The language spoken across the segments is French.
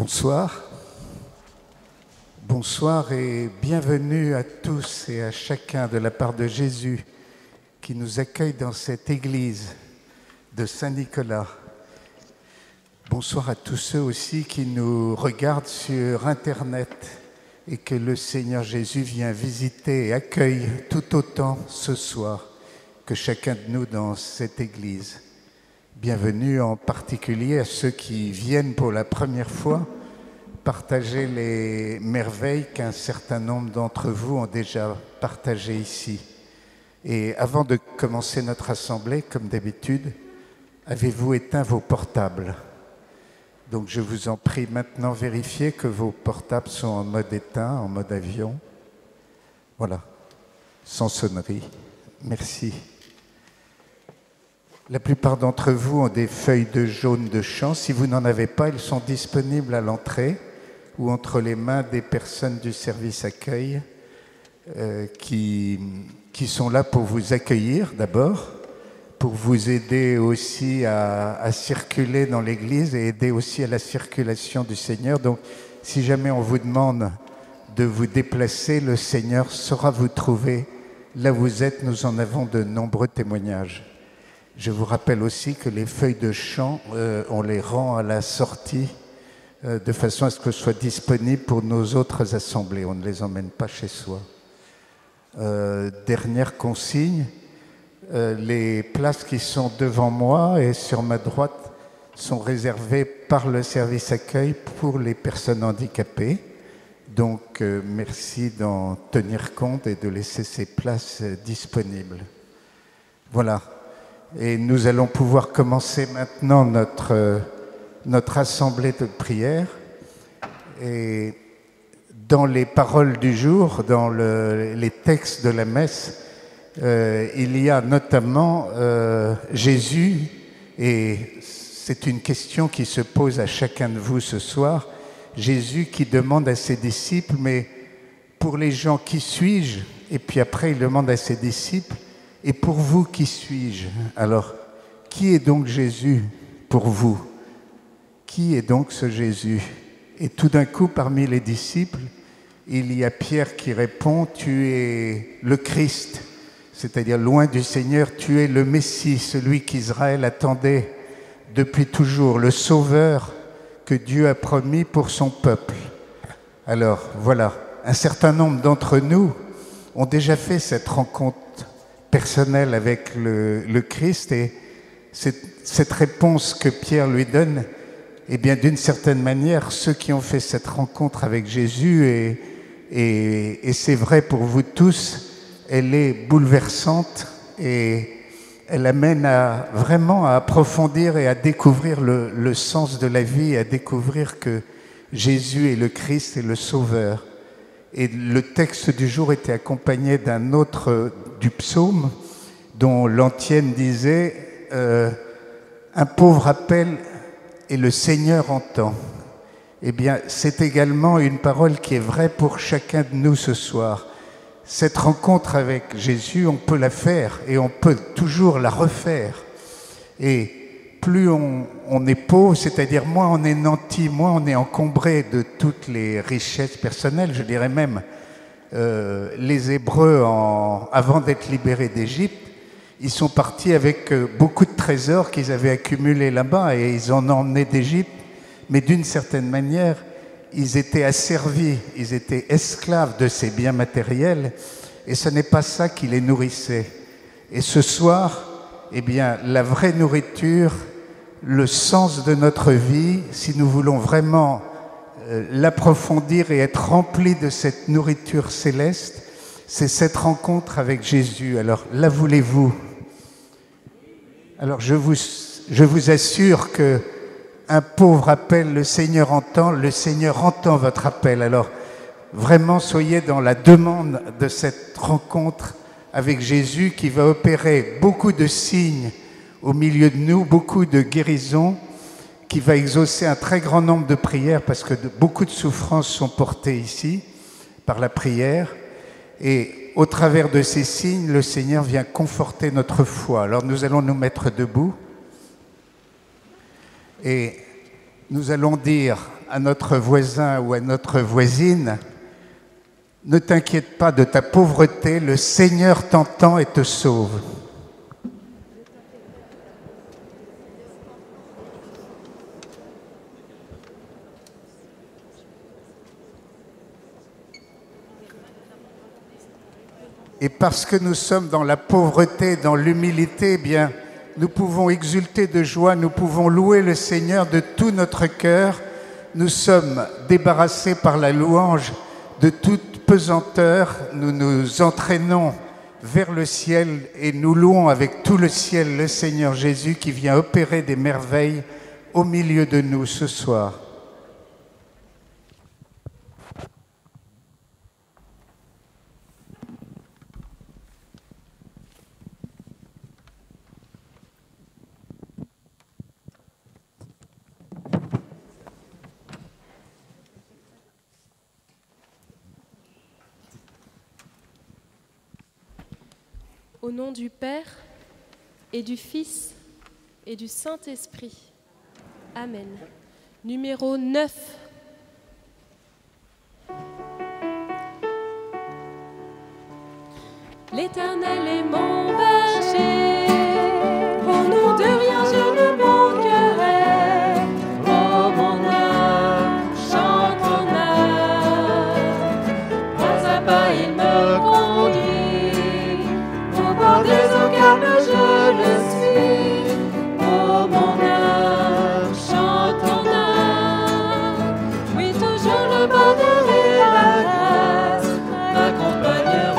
Bonsoir. Bonsoir et bienvenue à tous et à chacun de la part de Jésus qui nous accueille dans cette église de Saint-Nicolas. Bonsoir à tous ceux aussi qui nous regardent sur Internet et que le Seigneur Jésus vient visiter et accueille tout autant ce soir que chacun de nous dans cette église. Bienvenue en particulier à ceux qui viennent pour la première fois partager les merveilles qu'un certain nombre d'entre vous ont déjà partagées ici. Et avant de commencer notre assemblée, comme d'habitude, avez-vous éteint vos portables? Donc je vous en prie maintenant, vérifiez que vos portables sont en mode éteint, en mode avion. Voilà, sans sonnerie. Merci. La plupart d'entre vous ont des feuilles de jaune de chant. Si vous n'en avez pas, elles sont disponibles à l'entrée ou entre les mains des personnes du service accueil qui sont là pour vous accueillir d'abord, pour vous aider aussi à circuler dans l'église et aider aussi à la circulation du Seigneur. Donc, si jamais on vous demande de vous déplacer, le Seigneur saura vous trouver là où vous êtes. Nous en avons de nombreux témoignages. Je vous rappelle aussi que les feuilles de chant, on les rend à la sortie de façon à ce que ce soit disponible pour nos autres assemblées. On ne les emmène pas chez soi. Dernière consigne, les places qui sont devant moi et sur ma droite sont réservées par le service accueil pour les personnes handicapées. Donc, merci d'en tenir compte et de laisser ces places disponibles. Voilà. Et nous allons pouvoir commencer maintenant notre assemblée de prière. Et dans les paroles du jour, dans les textes de la messe, il y a notamment Jésus, et c'est une question qui se pose à chacun de vous ce soir, Jésus qui demande à ses disciples, mais pour les gens, qui suis-je? Et puis après, il demande à ses disciples, et pour vous, qui suis-je? Alors, qui est donc Jésus pour vous? Qui est donc ce Jésus? Et tout d'un coup, parmi les disciples, il y a Pierre qui répond, tu es le Christ, c'est-à-dire loin du Seigneur, tu es le Messie, celui qu'Israël attendait depuis toujours, le Sauveur que Dieu a promis pour son peuple. Alors, voilà, un certain nombre d'entre nous ont déjà fait cette rencontre personnelle avec le Christ, et cette réponse que Pierre lui donne, eh bien, d'une certaine manière, ceux qui ont fait cette rencontre avec Jésus, et c'est vrai pour vous tous, elle est bouleversante et elle amène vraiment à approfondir et à découvrir le sens de la vie, à découvrir que Jésus est le Christ et le Sauveur. Et le texte du jour était accompagné d'un autre du psaume dont l'antienne disait un pauvre appelle et le Seigneur entend. Eh bien, c'est également une parole qui est vraie pour chacun de nous ce soir. Cette rencontre avec Jésus, on peut la faire et on peut toujours la refaire. Et plus on est pauvre, c'est-à-dire moins on est nanti, moins on est encombré de toutes les richesses personnelles, je dirais même, les Hébreux, avant d'être libérés d'Égypte, ils sont partis avec beaucoup de trésors qu'ils avaient accumulés là-bas et ils en ont emmené d'Égypte, mais d'une certaine manière, ils étaient asservis, ils étaient esclaves de ces biens matériels et ce n'est pas ça qui les nourrissait. Et ce soir, eh bien, la vraie nourriture, le sens de notre vie, si nous voulons vraiment l'approfondir et être remplis de cette nourriture céleste, c'est cette rencontre avec Jésus. Alors, la voulez-vous? Alors, je vous assure que un pauvre appel, le Seigneur entend votre appel. Alors, vraiment, soyez dans la demande de cette rencontre avec Jésus qui va opérer beaucoup de signes au milieu de nous, beaucoup de guérisons, qui va exaucer un très grand nombre de prières parce que beaucoup de souffrances sont portées ici par la prière. Et au travers de ces signes, le Seigneur vient conforter notre foi. Alors nous allons nous mettre debout et nous allons dire à notre voisin ou à notre voisine, ne t'inquiète pas de ta pauvreté, le Seigneur t'entend et te sauve. Et parce que nous sommes dans la pauvreté, dans l'humilité, eh bien, nous pouvons exulter de joie, nous pouvons louer le Seigneur de tout notre cœur. Nous sommes débarrassés par la louange de toute pesanteur. Nous nous entraînons vers le ciel et nous louons avec tout le ciel le Seigneur Jésus qui vient opérer des merveilles au milieu de nous ce soir. Au nom du Père et du Fils et du Saint-Esprit. Amen. Numéro 9. L'Éternel est mon berger, au nom de rien je ne manquerai. Oh mon âme, chante mon âme, pas à pas il me conduit, au bord des eaux calmes je le suis. Oh mon âme, chante mon âme, oui toujours le bonheur et la grâce m'accompagneront.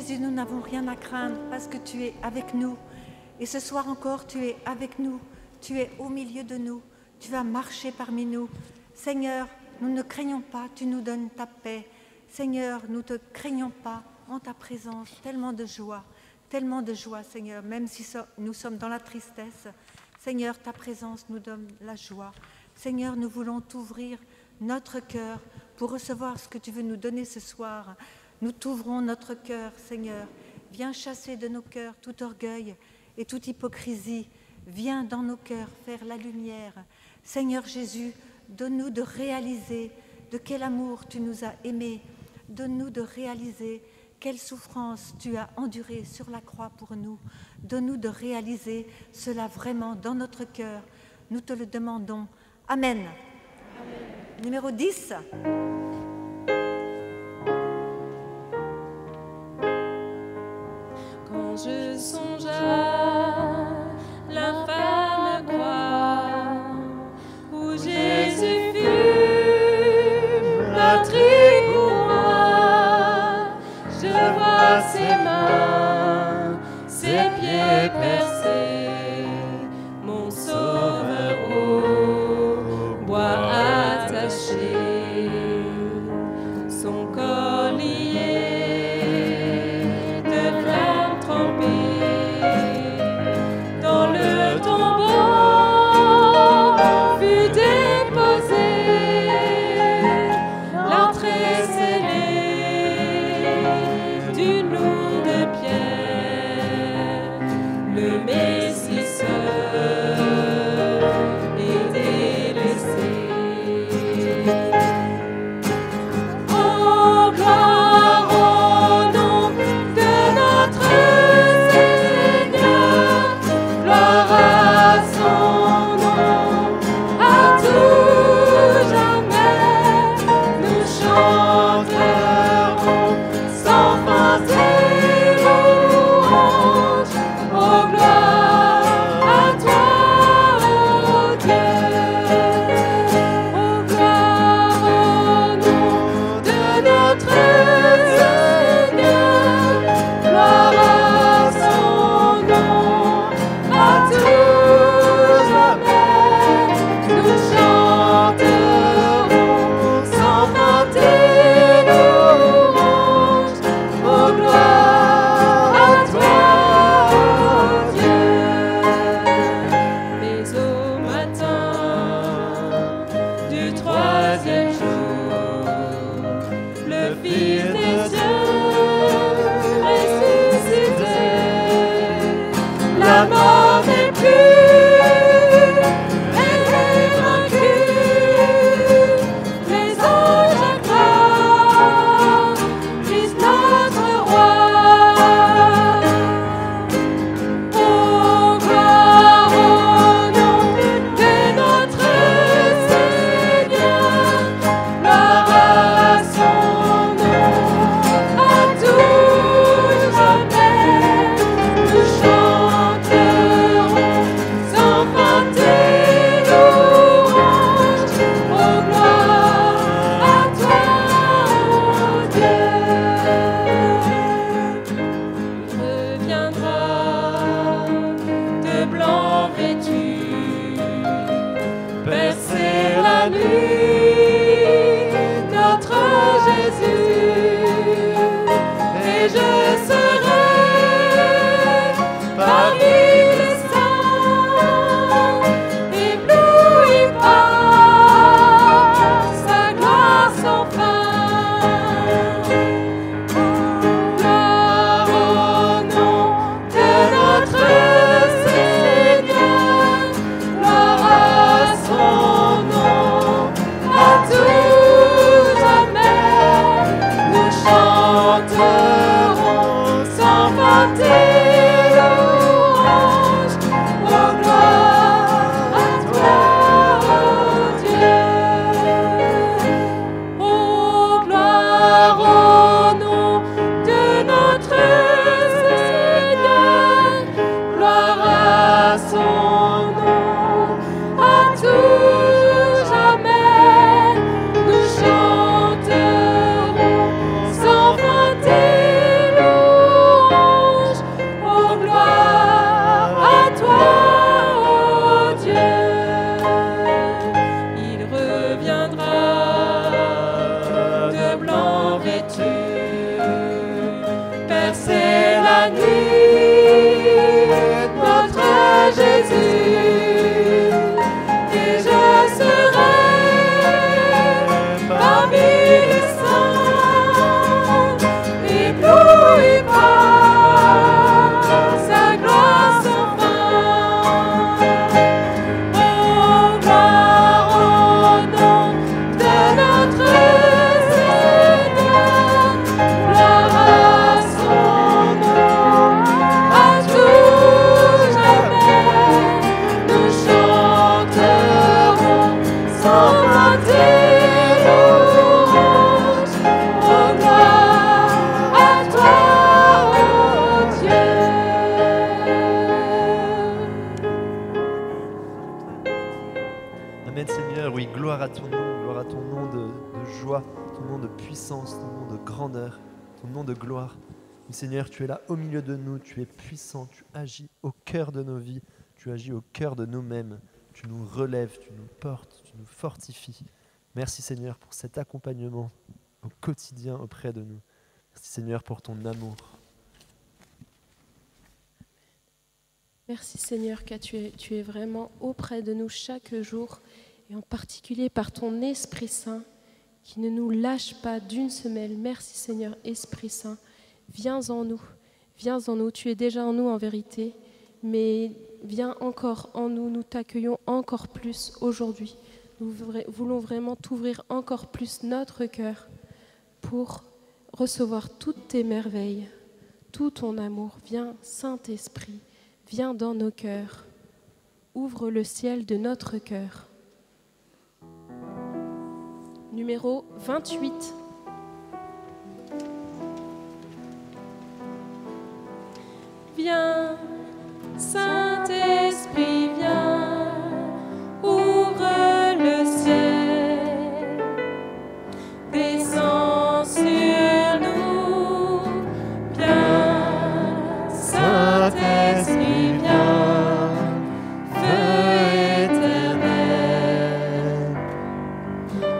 Jésus, nous n'avons rien à craindre parce que tu es avec nous. Et ce soir encore, tu es avec nous. Tu es au milieu de nous. Tu vas marcher parmi nous. Seigneur, nous ne craignons pas, tu nous donnes ta paix. Seigneur, nous ne te craignons pas en ta présence. Tellement de joie, Seigneur, même si nous sommes dans la tristesse. Seigneur, ta présence nous donne la joie. Seigneur, nous voulons t'ouvrir notre cœur pour recevoir ce que tu veux nous donner ce soir. Nous t'ouvrons notre cœur, Seigneur. Viens chasser de nos cœurs tout orgueil et toute hypocrisie. Viens dans nos cœurs faire la lumière. Seigneur Jésus, donne-nous de réaliser de quel amour tu nous as aimés. Donne-nous de réaliser quelle souffrance tu as endurée sur la croix pour nous. Donne-nous de réaliser cela vraiment dans notre cœur. Nous te le demandons. Amen. Amen. Numéro 10. Quand je songe à l'infâme croix où Jésus fut meurtri pour moi, je vois ses mains, ses pieds percés, mon sauveur au bois attaché, son corps lié de flammes trempées, dans le tombeau fut déposé, l'entrée scellée d'une lourde pierre, le Messie seul est délaissé. Oh, gloire au nom de notre Seigneur, gloire à son nom, à tout jamais, nous chanterons sans fin tes louanges. Oh, gloire à toi, oh Dieu. Oh, gloire au nom de notre Seigneur, gloire à son nom, à tout jamais, nous chanterons sans fin tes louanges. Oh, gloire à toi, oh Dieu. Mais au matin du troisième jour, le Fils des cieux ressuscité, la mort n'est plus, elle est vaincue, les anges acclament Christ notre roi. Oh, gloire au nom de notre Seigneur, gloire à son nom, à tout jamais, nous chanterons sans fin tes louanges. Oh, gloire à toi, oh Dieu. Il reviendra de blanc vêtu, percer la nuit, notre Jésus, et je serai parmi les saints, ébloui par sa gloire sans fin. Gloire au nom de notre Seigneur, gloire à son nom, à tout jamais, nous chanterons sans fin tes louanges. Oh, gloire à toi, oh Dieu. Oh, gloire au nom de notre Seigneur, gloire à son nom, à tout jamais, nous chanterons sans fin tes puissance, ton nom de grandeur, ton nom de gloire. Oui, Seigneur, tu es là au milieu de nous, tu es puissant, tu agis au cœur de nos vies, tu agis au cœur de nous-mêmes, tu nous relèves, tu nous portes, tu nous fortifies. Merci Seigneur pour cet accompagnement au quotidien auprès de nous. Merci Seigneur pour ton amour. Merci Seigneur car tu es vraiment auprès de nous chaque jour et en particulier par ton Esprit Saint qui ne nous lâche pas d'une semelle. Merci Seigneur Esprit Saint, viens en nous, tu es déjà en nous en vérité, mais viens encore en nous, nous t'accueillons encore plus aujourd'hui. Nous voulons vraiment t'ouvrir encore plus notre cœur pour recevoir toutes tes merveilles, tout ton amour. Viens Saint-Esprit, viens dans nos cœurs, ouvre le ciel de notre cœur. Numéro 28. Viens, Saint-Esprit, viens, ouvre le ciel, descends sur nous. Viens, Saint-Esprit, viens, feu éternel,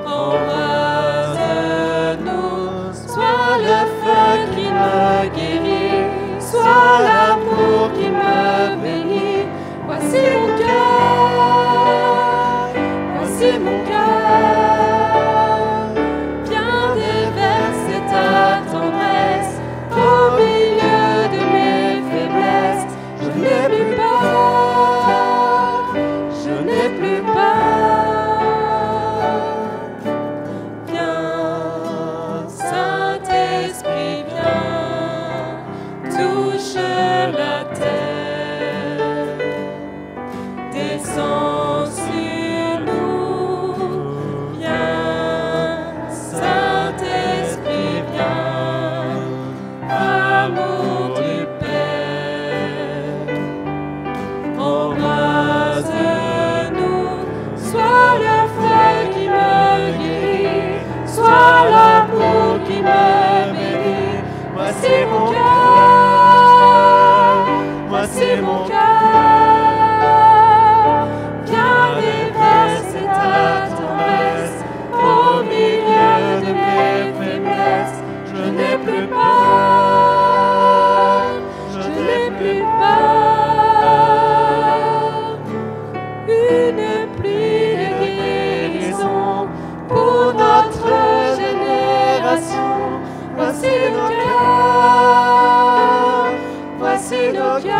embrase-nous, sois le feu qui me guérit, sois l'amour qui me bénit. Voici mon cœur, voici mon cœur. Viens déverser ta tendresse au milieu de mes faiblesses. Je n'ai plus peur, je n'ai plus peur. Viens, Saint-Esprit, viens, touche la terre, descends sur nous. Viens, Saint-Esprit, viens, amour du Père, embrase-nous, sois le feu qui me guérit, sois l'amour qui me bénit. Voici mon cœur, voici mon cœur. Viens déverser ta tendresse au milieu de mes faiblesses. Je n'ai plus peur, je n'ai plus peur. Une pluie de guérison pour notre génération. Voici nos cœurs, voici nos cœurs.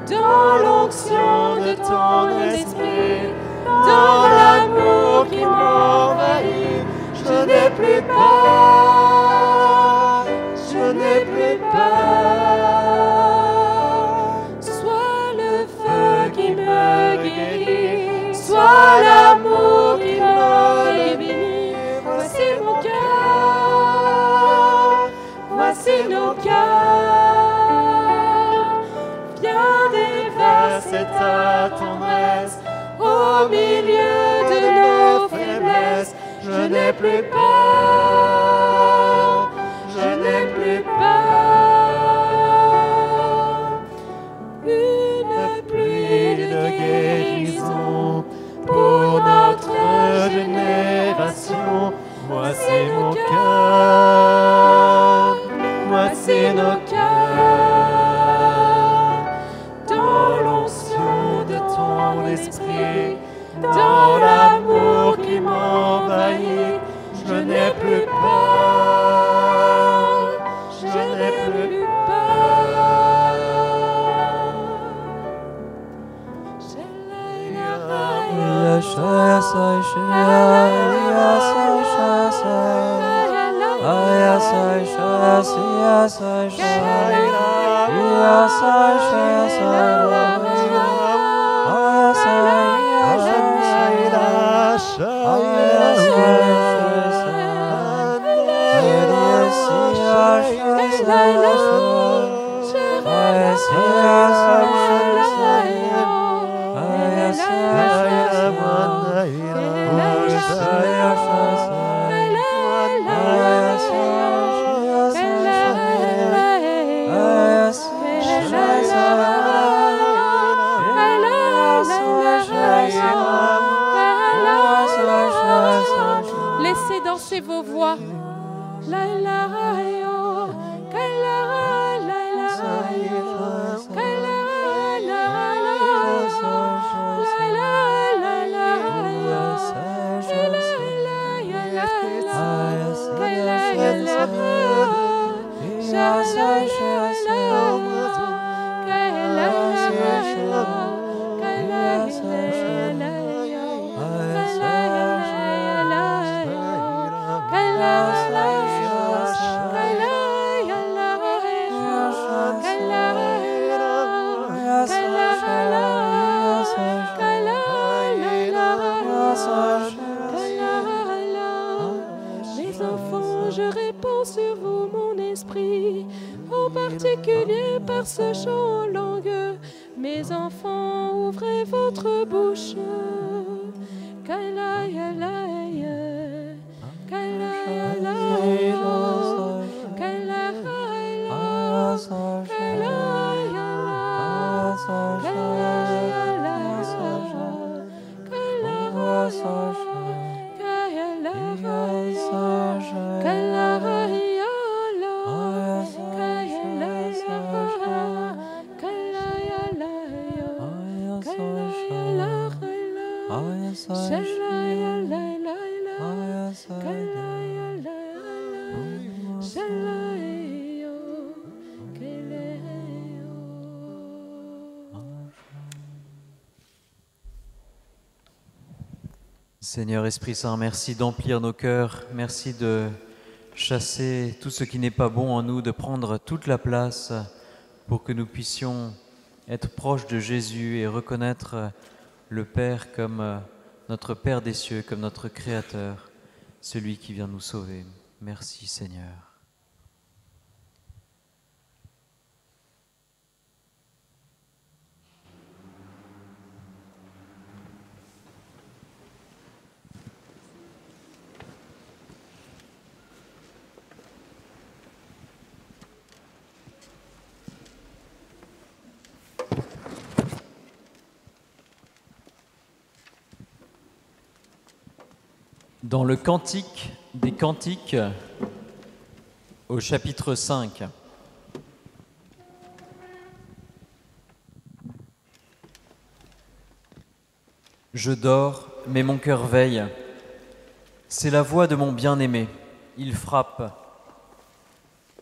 Dans l'onction de ton esprit, dans l'amour qui m'envahit, je n'ai plus peur, je n'ai plus peur. Sois le feu qui me guérit, sois l'amour qui me bénit. Voici mon cœur, voici nos cœurs. Viens déverser ta tendresse au milieu de nos faiblesses. Je n'ai plus peur, je n'ai plus peur. Une pluie de guérison pour notre génération. Voici mon cœur, voici nos cœurs. Dans l'onction de ton esprit, dans l'amour qui m'envahit, je n'ai plus peur, je n'ai plus peur. nos voix. La ilaha illallah, la ilaha illallah, la ilaha Les enfants, je répands sur vous mon esprit, en particulier par ce chant en langue. Mes enfants, ouvrez votre bouche. Seigneur Esprit Saint, merci d'emplir nos cœurs, merci de chasser tout ce qui n'est pas bon en nous, de prendre toute la place pour que nous puissions être proches de Jésus et reconnaître le Père comme notre Père des cieux, comme notre Créateur, celui qui vient nous sauver. Merci Seigneur. Dans le Cantique des Cantiques, au chapitre 5. Je dors, mais mon cœur veille. C'est la voix de mon bien-aimé, il frappe.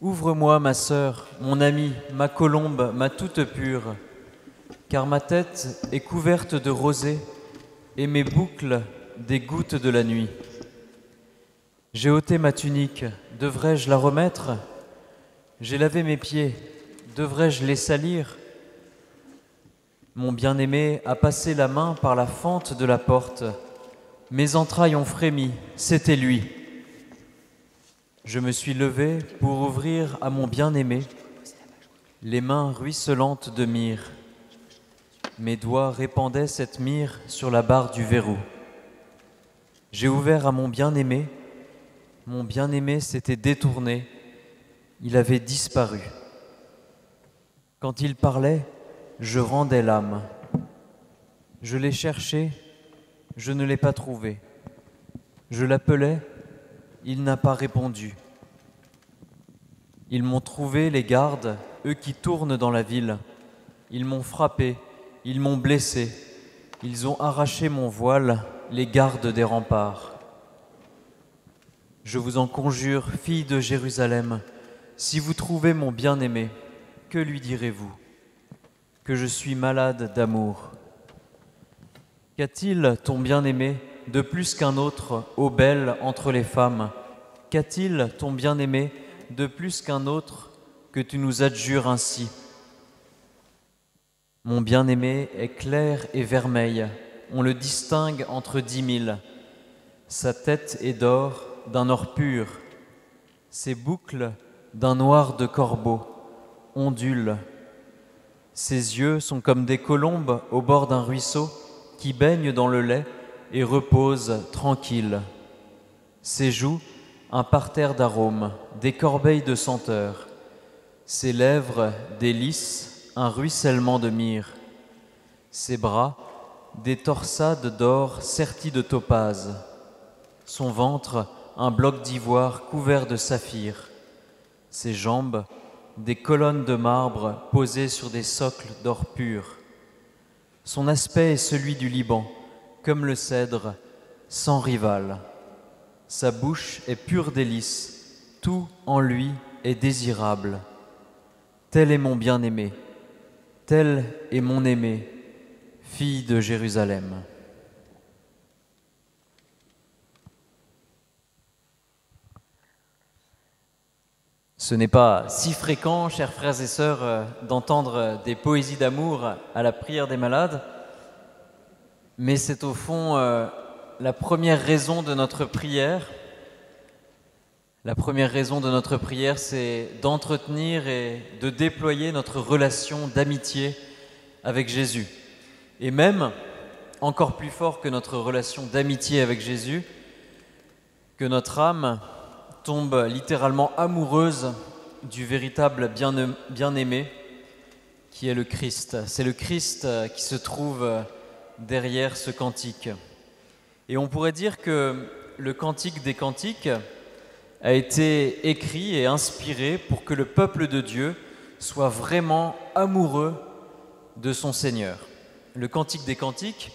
Ouvre-moi, ma sœur, mon amie, ma colombe, ma toute pure, car ma tête est couverte de rosée et mes boucles des gouttes de la nuit. J'ai ôté ma tunique, devrais-je la remettre? J'ai lavé mes pieds, devrais-je les salir? Mon bien-aimé a passé la main par la fente de la porte. Mes entrailles ont frémi, c'était lui. Je me suis levé pour ouvrir à mon bien-aimé les mains ruisselantes de myrrhe. Mes doigts répandaient cette myrrhe sur la barre du verrou. J'ai ouvert à mon bien-aimé s'était détourné, il avait disparu. Quand il parlait, je rendais l'âme. Je l'ai cherché, je ne l'ai pas trouvé. Je l'appelais, il n'a pas répondu. Ils m'ont trouvé, les gardes, eux qui tournent dans la ville. Ils m'ont frappé, ils m'ont blessé. Ils ont arraché mon voile, les gardes des remparts. Je vous en conjure, filles de Jérusalem, si vous trouvez mon bien-aimé, que lui direz-vous? Que je suis malade d'amour. Qu'a-t-il, ton bien-aimé, de plus qu'un autre, ô belle entre les femmes? Qu'a-t-il, ton bien-aimé, de plus qu'un autre, que tu nous adjures ainsi? Mon bien-aimé est clair et vermeil, on le distingue entre 10 000. Sa tête est d'or, d'un or pur. Ses boucles, d'un noir de corbeau, ondulent. Ses yeux sont comme des colombes au bord d'un ruisseau qui baignent dans le lait et reposent tranquilles. Ses joues, un parterre d'arômes, des corbeilles de senteurs. Ses lèvres, des lys, un ruissellement de myrrhe. Ses bras, des torsades d'or serties de topaze. Son ventre, un bloc d'ivoire couvert de saphir. Ses jambes, des colonnes de marbre posées sur des socles d'or pur. Son aspect est celui du Liban, comme le cèdre, sans rival. Sa bouche est pure délice, tout en lui est désirable. Tel est mon bien-aimé, tel est mon aimé, fille de Jérusalem. Ce n'est pas si fréquent, chers frères et sœurs, d'entendre des poésies d'amour à la prière des malades, mais c'est au fond la première raison de notre prière. La première raison de notre prière, c'est d'entretenir et de déployer notre relation d'amitié avec Jésus. Et même, encore plus fort que notre relation d'amitié avec Jésus, que notre âme tombe littéralement amoureuse du véritable bien-aimé qui est le Christ. C'est le Christ qui se trouve derrière ce cantique. Et on pourrait dire que le Cantique des Cantiques a été écrit et inspiré pour que le peuple de Dieu soit vraiment amoureux de son Seigneur. Le Cantique des Cantiques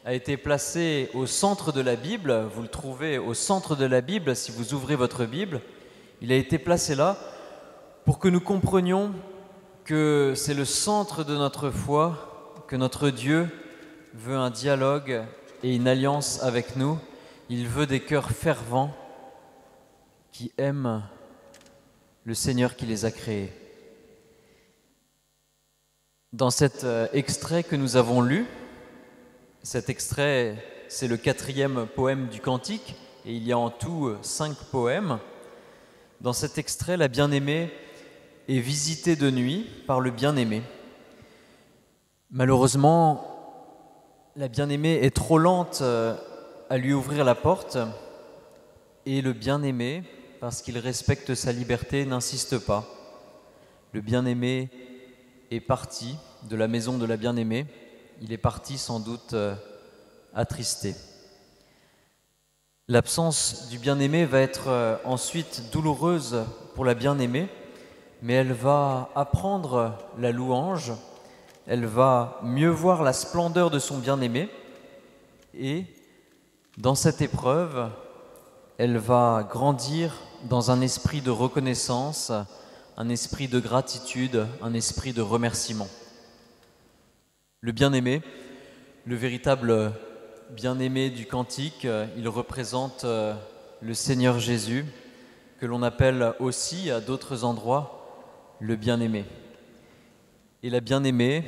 a été placé au centre de la Bible, vous le trouvez au centre de la Bible si vous ouvrez votre Bible. Il a été placé là pour que nous comprenions que c'est le centre de notre foi, que notre Dieu veut un dialogue et une alliance avec nous. Il veut des cœurs fervents qui aiment le Seigneur qui les a créés. Dans cet extrait que nous avons lu, cet extrait, c'est le 4e poème du Cantique, et il y a en tout 5 poèmes. Dans cet extrait, la bien-aimée est visitée de nuit par le bien-aimé. Malheureusement, la bien-aimée est trop lente à lui ouvrir la porte, et le bien-aimé, parce qu'il respecte sa liberté, n'insiste pas. Le bien-aimé est parti de la maison de la bien-aimée. Il est parti sans doute attristé. L'absence du bien-aimé va être ensuite douloureuse pour la bien-aimée, mais elle va apprendre la louange, elle va mieux voir la splendeur de son bien-aimé, et dans cette épreuve, elle va grandir dans un esprit de reconnaissance, un esprit de gratitude, un esprit de remerciement. Le bien-aimé, le véritable bien-aimé du cantique, il représente le Seigneur Jésus, que l'on appelle aussi à d'autres endroits le bien-aimé. Et la bien-aimée,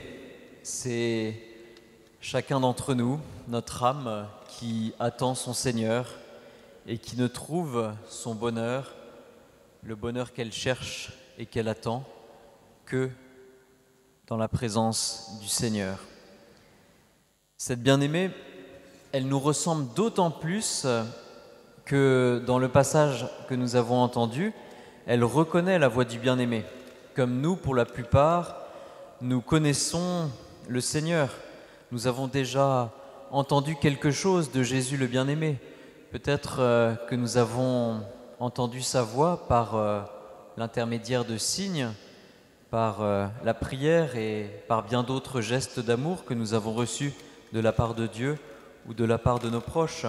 c'est chacun d'entre nous, notre âme qui attend son Seigneur et qui ne trouve son bonheur, le bonheur qu'elle cherche et qu'elle attend, que dans la présence du Seigneur. Cette bien-aimée, elle nous ressemble d'autant plus que dans le passage que nous avons entendu, elle reconnaît la voix du bien-aimé. Comme nous, pour la plupart, nous connaissons le Seigneur. Nous avons déjà entendu quelque chose de Jésus le bien-aimé. Peut-être que nous avons entendu sa voix par l'intermédiaire de signes, par la prière et par bien d'autres gestes d'amour que nous avons reçus de la part de Dieu ou de la part de nos proches.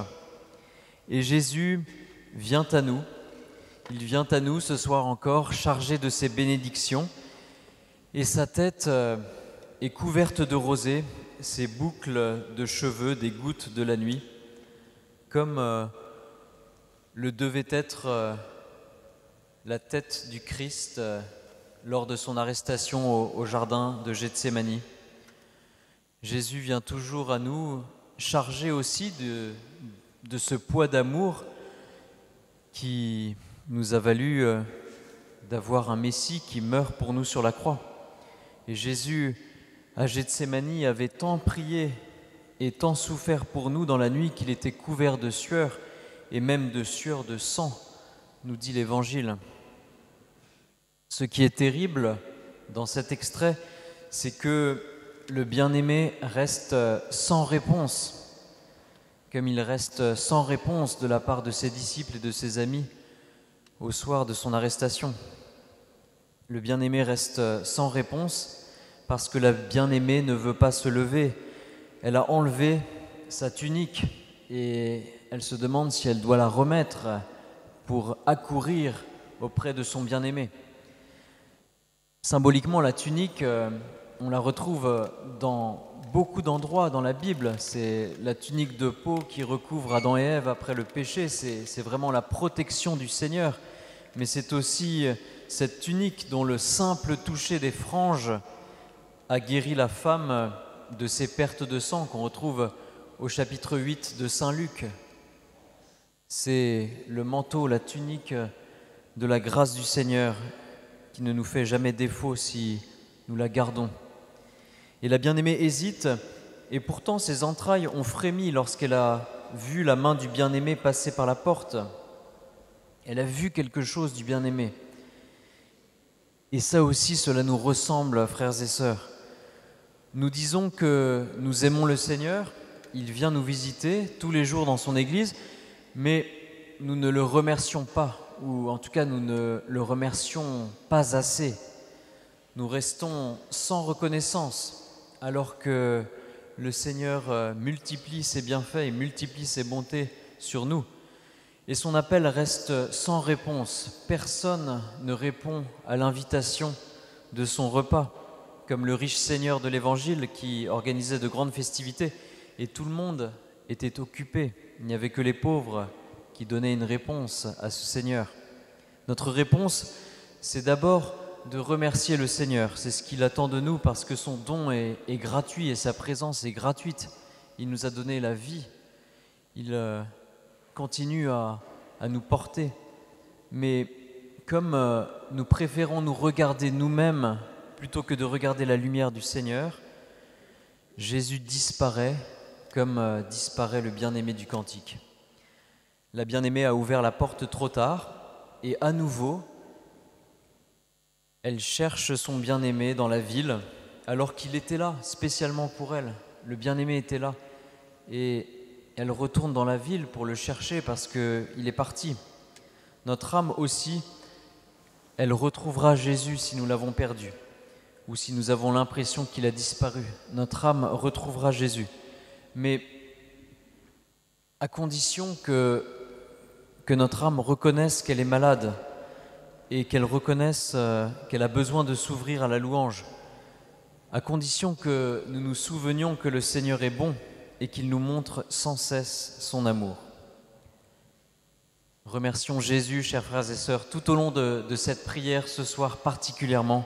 Et Jésus vient à nous. Il vient à nous ce soir encore, chargé de ses bénédictions, et sa tête est couverte de rosée, ses boucles de cheveux, des gouttes de la nuit, comme le devait être la tête du Christ lors de son arrestation au jardin de Gethsémani. Jésus vient toujours à nous, chargé aussi de ce poids d'amour qui nous a valu d'avoir un Messie qui meurt pour nous sur la croix. Et Jésus, à Gethsémani, avait tant prié et tant souffert pour nous dans la nuit qu'il était couvert de sueur et même de sueur de sang, nous dit l'Évangile. Ce qui est terrible dans cet extrait, c'est que le bien-aimé reste sans réponse, comme il reste sans réponse de la part de ses disciples et de ses amis au soir de son arrestation. Le bien-aimé reste sans réponse parce que la bien-aimée ne veut pas se lever. Elle a enlevé sa tunique et elle se demande si elle doit la remettre pour accourir auprès de son bien-aimé. Symboliquement, la tunique, on la retrouve dans beaucoup d'endroits dans la Bible. C'est la tunique de peau qui recouvre Adam et Ève après le péché. C'est vraiment la protection du Seigneur. Mais c'est aussi cette tunique dont le simple toucher des franges a guéri la femme de ses pertes de sang qu'on retrouve au chapitre 8 de Saint Luc. C'est le manteau, la tunique de la grâce du Seigneur qui ne nous fait jamais défaut si nous la gardons. Et la bien-aimée hésite, et pourtant ses entrailles ont frémi lorsqu'elle a vu la main du bien-aimé passer par la porte. Elle a vu quelque chose du bien-aimé. Et ça aussi, cela nous ressemble, frères et sœurs. Nous disons que nous aimons le Seigneur, il vient nous visiter tous les jours dans son Église, mais nous ne le remercions pas, ou en tout cas nous ne le remercions pas assez. Nous restons sans reconnaissance, alors que le Seigneur multiplie ses bienfaits et multiplie ses bontés sur nous. Et son appel reste sans réponse. Personne ne répond à l'invitation de son repas, comme le riche seigneur de l'Évangile qui organisait de grandes festivités, et tout le monde était occupé. Il n'y avait que les pauvres qui donnaient une réponse à ce Seigneur. Notre réponse, c'est d'abord de remercier le Seigneur. C'est ce qu'il attend de nous parce que son don est gratuit et sa présence est gratuite. Il nous a donné la vie. Il continue à nous porter. Mais comme nous préférons nous regarder nous-mêmes plutôt que de regarder la lumière du Seigneur, Jésus disparaît comme disparaît le bien-aimé du cantique. La bien-aimée a ouvert la porte trop tard et à nouveau, elle cherche son bien-aimé dans la ville alors qu'il était là, spécialement pour elle. Le bien-aimé était là et elle retourne dans la ville pour le chercher parce qu'il est parti. Notre âme aussi, elle retrouvera Jésus si nous l'avons perdu ou si nous avons l'impression qu'il a disparu. Notre âme retrouvera Jésus. Mais à condition que notre âme reconnaisse qu'elle est malade et qu'elle reconnaisse qu'elle a besoin de s'ouvrir à la louange, à condition que nous nous souvenions que le Seigneur est bon et qu'il nous montre sans cesse son amour. Remercions Jésus, chers frères et sœurs, tout au long de cette prière ce soir particulièrement.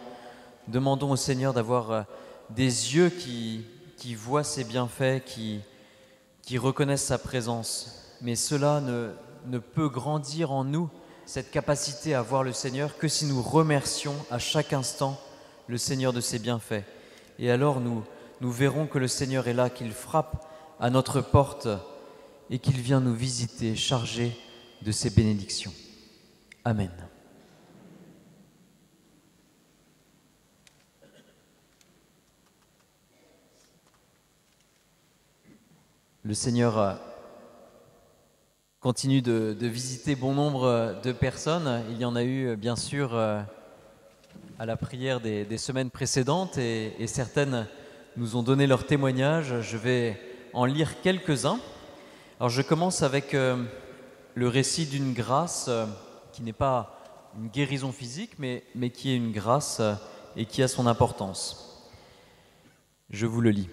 Demandons au Seigneur d'avoir des yeux qui voient ses bienfaits, qui reconnaissent sa présence. Mais cela ne peut grandir en nous, cette capacité à voir le Seigneur, que si nous remercions à chaque instant le Seigneur de ses bienfaits. Et alors nous verrons que le Seigneur est là, qu'il frappe à notre porte et qu'il vient nous visiter, chargé de ses bénédictions. Amen. Le Seigneur continue de visiter bon nombre de personnes. Il y en a eu, bien sûr, à la prière des semaines précédentes et certaines nous ont donné leur témoignage. Je vais en lire quelques-uns. Alors, je commence avec le récit d'une grâce qui n'est pas une guérison physique, mais qui est une grâce et qui a son importance. Je vous le lis.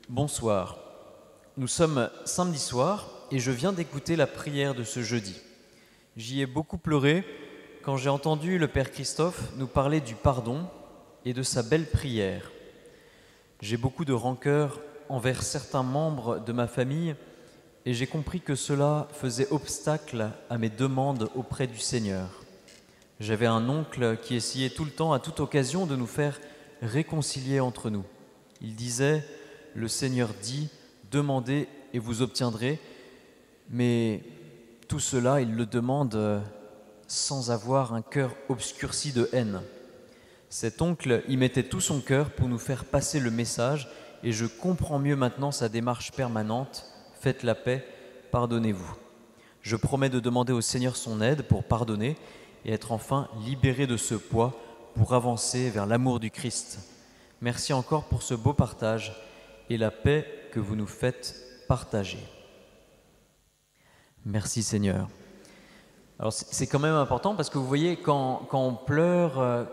Bonsoir. Nous sommes samedi soir et je viens d'écouter la prière de ce jeudi. J'y ai beaucoup pleuré quand j'ai entendu le Père Christophe nous parler du pardon et de sa belle prière. J'ai beaucoup de rancœur envers certains membres de ma famille et j'ai compris que cela faisait obstacle à mes demandes auprès du Seigneur. J'avais un oncle qui essayait tout le temps, à toute occasion, de nous faire réconcilier entre nous. Il disait « Le Seigneur dit, demandez et vous obtiendrez », mais tout cela, il le demande sans avoir un cœur obscurci de haine. Cet oncle y mettait tout son cœur pour nous faire passer le message et je comprends mieux maintenant sa démarche permanente. Faites la paix pardonnez-vous. Je promets de demander au Seigneur son aide pour pardonner et être enfin libéré de ce poids pour avancer vers l'amour du Christ. Merci encore pour ce beau partage et la paix que vous nous faites partager. Merci Seigneur. Alors c'est quand même important parce que vous voyez, quand on pleure,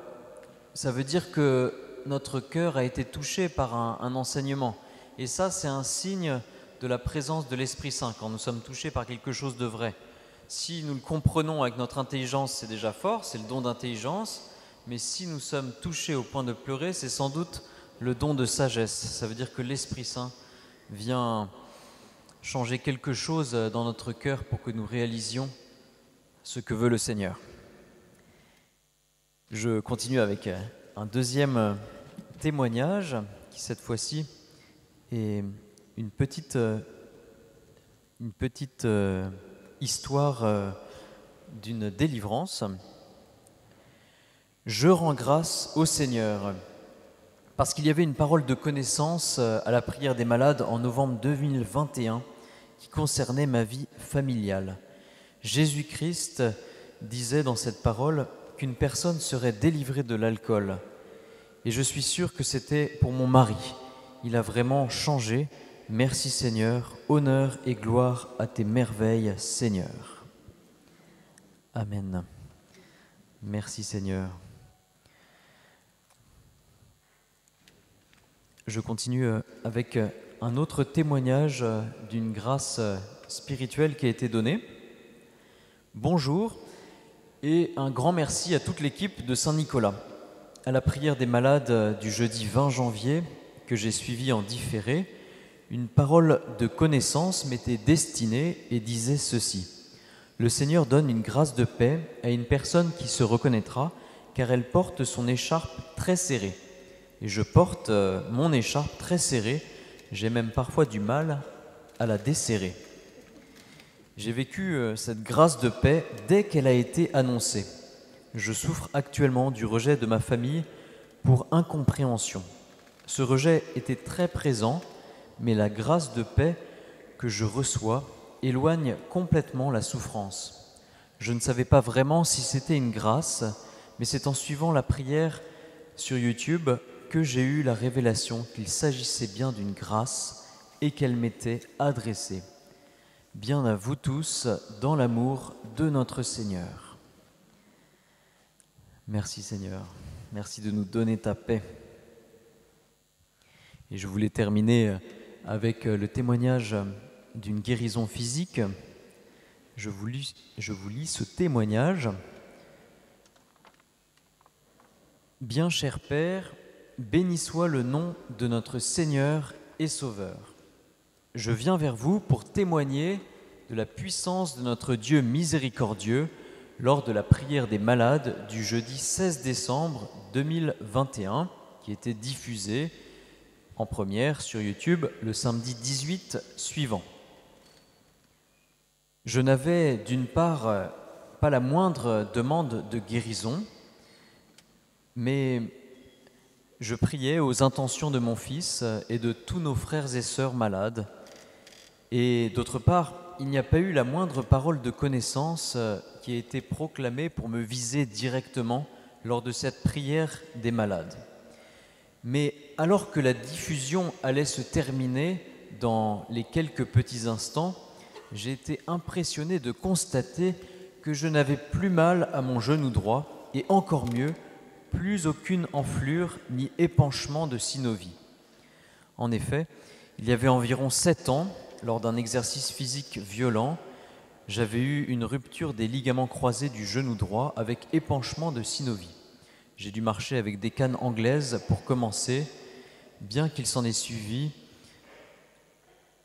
ça veut dire que notre cœur a été touché par un enseignement. Et ça, c'est un signe de la présence de l'Esprit Saint, quand nous sommes touchés par quelque chose de vrai. Si nous le comprenons avec notre intelligence, c'est déjà fort, c'est le don d'intelligence. Mais si nous sommes touchés au point de pleurer, c'est sans doute le don de sagesse. Ça veut dire que l'Esprit Saint vient changer quelque chose dans notre cœur pour que nous réalisions ce que veut le Seigneur. Je continue avec un deuxième témoignage qui cette fois-ci est une petite histoire d'une délivrance. Je rends grâce au Seigneur parce qu'il y avait une parole de connaissance à la prière des malades en novembre 2021 qui concernait ma vie familiale. Jésus-Christ disait dans cette parole qu'une personne serait délivrée de l'alcool. Et je suis sûr que c'était pour mon mari. Il a vraiment changé. Merci Seigneur, honneur et gloire à tes merveilles, Seigneur. Amen. Merci Seigneur. Je continue avec un autre témoignage d'une grâce spirituelle qui a été donnée. Bonjour et un grand merci à toute l'équipe de Saint-Nicolas. À la prière des malades du jeudi 20 janvier, que j'ai suivie en différé, une parole de connaissance m'était destinée et disait ceci. Le Seigneur donne une grâce de paix à une personne qui se reconnaîtra, car elle porte son écharpe très serrée. Et je porte mon écharpe très serrée, j'ai même parfois du mal à la desserrer. J'ai vécu cette grâce de paix dès qu'elle a été annoncée. Je souffre actuellement du rejet de ma famille pour incompréhension. Ce rejet était très présent, mais la grâce de paix que je reçois éloigne complètement la souffrance. Je ne savais pas vraiment si c'était une grâce, mais c'est en suivant la prière sur YouTube que j'ai eu la révélation qu'il s'agissait bien d'une grâce et qu'elle m'était adressée. Bien à vous tous, dans l'amour de notre Seigneur. Merci Seigneur, merci de nous donner ta paix. Et je voulais terminer avec le témoignage d'une guérison physique. Je vous lis ce témoignage. Bien cher Père, béni soit le nom de notre Seigneur et Sauveur. Je viens vers vous pour témoigner de la puissance de notre Dieu miséricordieux lors de la prière des malades du jeudi 16 décembre 2021, qui était diffusée en première sur YouTube le samedi 18 suivant. Je n'avais d'une part pas la moindre demande de guérison, mais je priais aux intentions de mon fils et de tous nos frères et sœurs malades. Et d'autre part, il n'y a pas eu la moindre parole de connaissance qui a été proclamée pour me viser directement lors de cette prière des malades. Mais alors que la diffusion allait se terminer dans les quelques petits instants, j'ai été impressionné de constater que je n'avais plus mal à mon genou droit et encore mieux, plus aucune enflure ni épanchement de synovie. En effet, il y avait environ 7 ans, lors d'un exercice physique violent, j'avais eu une rupture des ligaments croisés du genou droit avec épanchement de synovie. J'ai dû marcher avec des cannes anglaises pour commencer, bien qu'il s'en ait suivi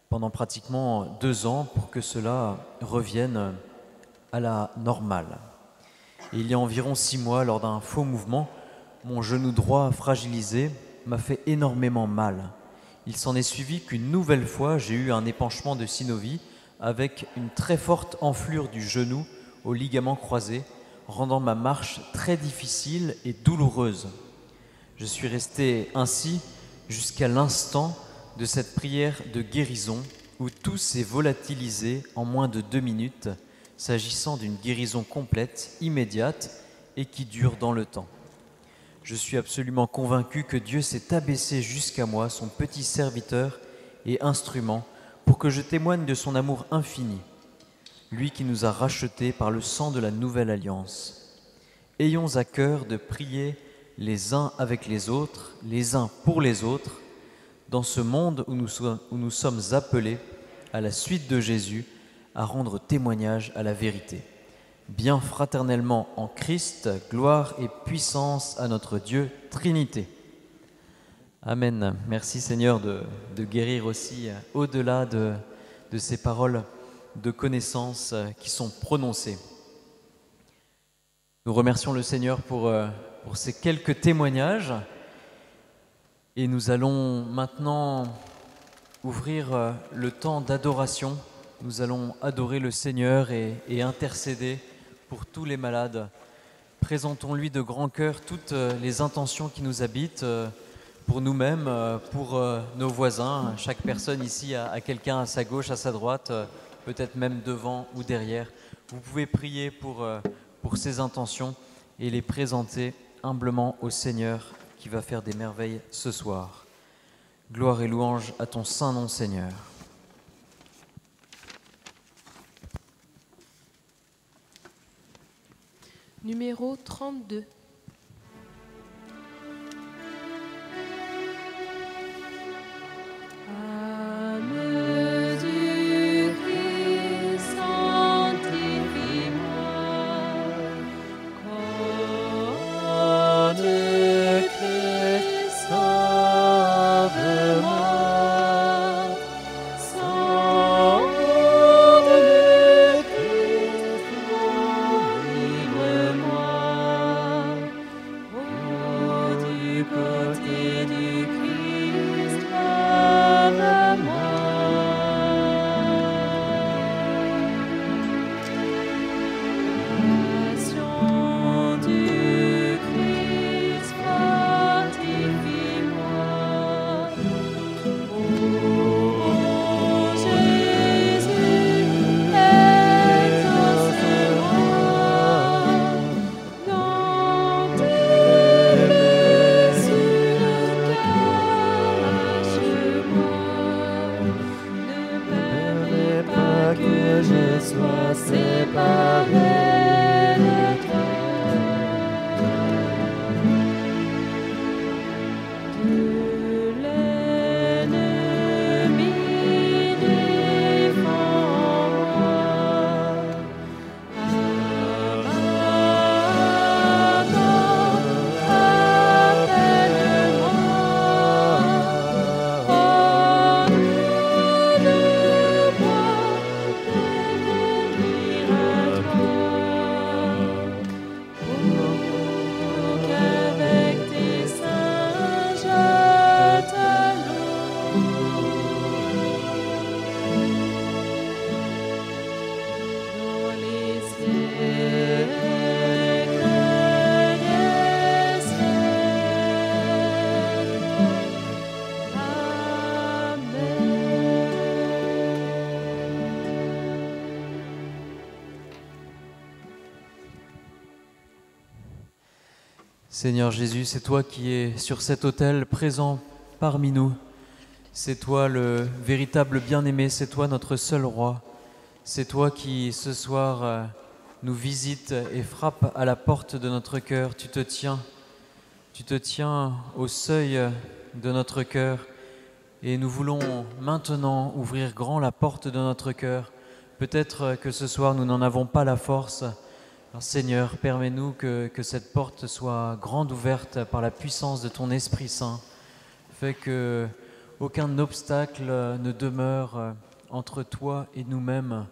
pendant pratiquement 2 ans pour que cela revienne à la normale. Et il y a environ 6 mois, lors d'un faux mouvement, mon genou droit fragilisé m'a fait énormément mal. Il s'en est suivi qu'une nouvelle fois, j'ai eu un épanchement de synovie avec une très forte enflure du genou au ligament croisé, rendant ma marche très difficile et douloureuse. Je suis resté ainsi jusqu'à l'instant de cette prière de guérison où tout s'est volatilisé en moins de 2 minutes, s'agissant d'une guérison complète, immédiate et qui dure dans le temps. Je suis absolument convaincu que Dieu s'est abaissé jusqu'à moi, son petit serviteur et instrument, pour que je témoigne de son amour infini, lui qui nous a rachetés par le sang de la nouvelle alliance. Ayons à cœur de prier les uns avec les autres, les uns pour les autres, dans ce monde où nous sommes appelés, à la suite de Jésus, à rendre témoignage à la vérité. Bien fraternellement en Christ, gloire et puissance à notre Dieu, Trinité. Amen. Merci Seigneur de guérir aussi au-delà de ces paroles de connaissance qui sont prononcées. Nous remercions le Seigneur pour ces quelques témoignages et nous allons maintenant ouvrir le temps d'adoration. Nous allons adorer le Seigneur et intercéder pour tous les malades. Présentons-lui de grand cœur toutes les intentions qui nous habitent, pour nous-mêmes, pour nos voisins. Chaque personne ici a quelqu'un à sa gauche, à sa droite, peut-être même devant ou derrière. Vous pouvez prier pour ces intentions et les présenter humblement au Seigneur qui va faire des merveilles ce soir. Gloire et louange à ton saint nom, Seigneur. Numéro 32. À mesure et sanctifie-moi, quand de Christ sauve-moi, sans de Christ livre-moi, du côté du Christ lave-moi. Passion du Christ fortifie-moi. Ô Jésus, exauce-moi dans tes blessures, cache-moi. Ne permets pas que je sois séparé de toi. De l'ennemi défends-moi. À ma mort, appelle-moi. Ordonne-moi de venir à toi. Pour qu'avec tes saints je te loue. Dans les siècles des siècles. Amen. Seigneur Jésus, c'est toi qui es sur cet autel présent parmi nous. C'est toi le véritable bien-aimé, c'est toi notre seul roi. C'est toi qui, ce soir, nous visite et frappe à la porte de notre cœur. Tu te tiens au seuil de notre cœur et nous voulons maintenant ouvrir grand la porte de notre cœur. Peut-être que ce soir, nous n'en avons pas la force. Alors, Seigneur, permets-nous que cette porte soit grande ouverte par la puissance de ton Esprit Saint. Fais que aucun obstacle ne demeure entre toi et nous-mêmes.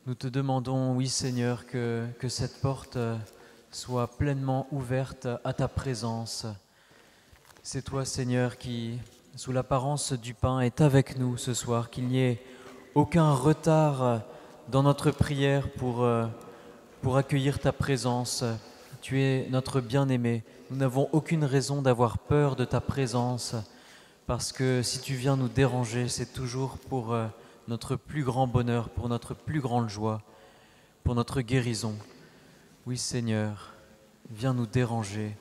Nous te demandons, oui Seigneur, que cette porte soit pleinement ouverte à ta présence. C'est toi, Seigneur, qui, sous l'apparence du pain, est avec nous ce soir, qu'il n'y ait aucun retard dans notre prière pour accueillir ta présence. Tu es notre bien-aimé. Nous n'avons aucune raison d'avoir peur de ta présence, parce que si tu viens nous déranger, c'est toujours pour notre plus grand bonheur, pour notre plus grande joie, pour notre guérison. Oui, Seigneur, viens nous déranger.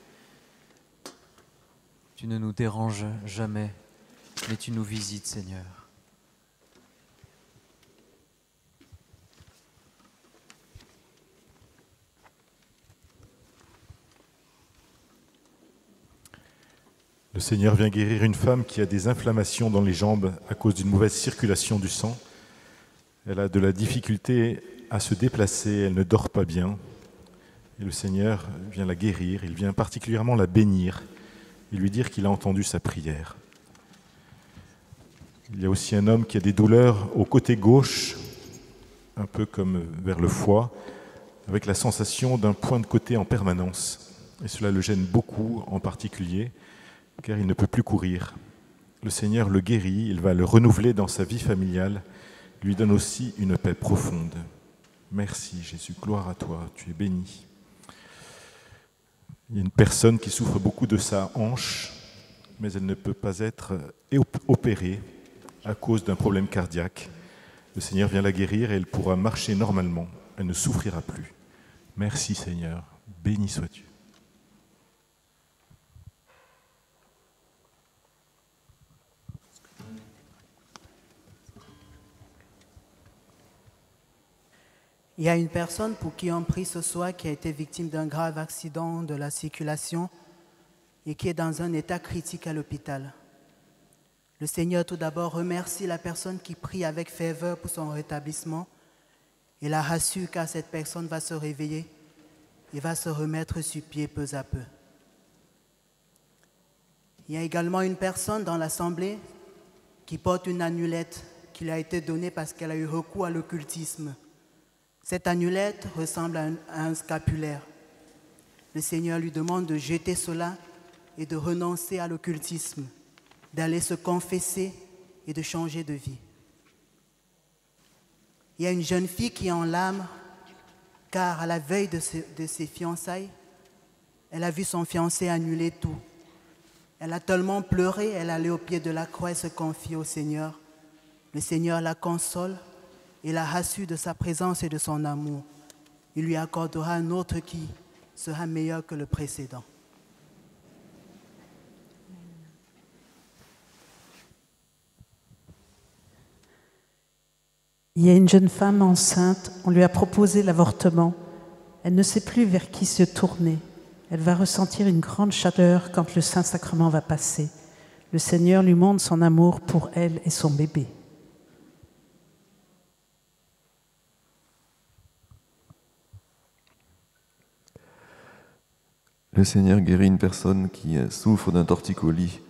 Tu ne nous déranges jamais, mais tu nous visites, Seigneur. Le Seigneur vient guérir une femme qui a des inflammations dans les jambes à cause d'une mauvaise circulation du sang. Elle a de la difficulté à se déplacer, elle ne dort pas bien. Et le Seigneur vient la guérir, il vient particulièrement la bénir et lui dire qu'il a entendu sa prière. Il y a aussi un homme qui a des douleurs au côté gauche, un peu comme vers le foie, avec la sensation d'un point de côté en permanence. Et cela le gêne beaucoup en particulier, car il ne peut plus courir. Le Seigneur le guérit, il va le renouveler dans sa vie familiale, lui donne aussi une paix profonde. Merci Jésus, gloire à toi, tu es béni. Il y a une personne qui souffre beaucoup de sa hanche, mais elle ne peut pas être opérée à cause d'un problème cardiaque. Le Seigneur vient la guérir et elle pourra marcher normalement, elle ne souffrira plus. Merci Seigneur, béni sois-tu. Il y a une personne pour qui on prie ce soir qui a été victime d'un grave accident de la circulation et qui est dans un état critique à l'hôpital. Le Seigneur tout d'abord remercie la personne qui prie avec ferveur pour son rétablissement et la rassure car cette personne va se réveiller et va se remettre sur pied peu à peu. Il y a également une personne dans l'assemblée qui porte une annulette qui lui a été donnée parce qu'elle a eu recours à l'occultisme. Cette annulette ressemble à un scapulaire. Le Seigneur lui demande de jeter cela et de renoncer à l'occultisme, d'aller se confesser et de changer de vie. Il y a une jeune fille qui est en larmes car à la veille de ses fiançailles, elle a vu son fiancé annuler tout. Elle a tellement pleuré, elle allait au pied de la croix et se confie au Seigneur. Le Seigneur la console et la rassure de sa présence et de son amour. Il lui accordera un autre qui sera meilleur que le précédent. Il y a une jeune femme enceinte, on lui a proposé l'avortement. Elle ne sait plus vers qui se tourner. Elle va ressentir une grande chaleur quand le Saint-Sacrement va passer. Le Seigneur lui montre son amour pour elle et son bébé. Le Seigneur guérit une personne qui souffre d'un torticolis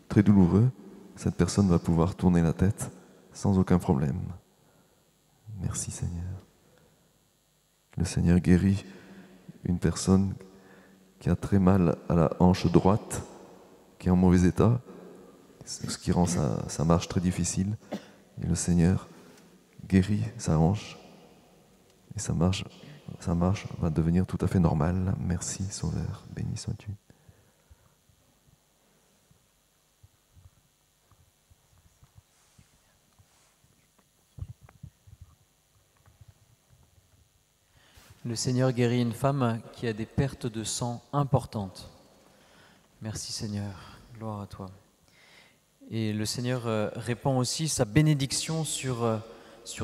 très douloureux. Cette personne va pouvoir tourner la tête sans aucun problème. Merci Seigneur. Le Seigneur guérit une personne qui a très mal à la hanche droite, qui est en mauvais état, ce qui rend sa marche très difficile. Et le Seigneur guérit sa hanche et sa marche va devenir tout à fait normale. Merci Sauveur, béni sois-tu. Le Seigneur guérit une femme qui a des pertes de sang importantes. Merci Seigneur, gloire à toi. Et le Seigneur répand aussi sa bénédiction sur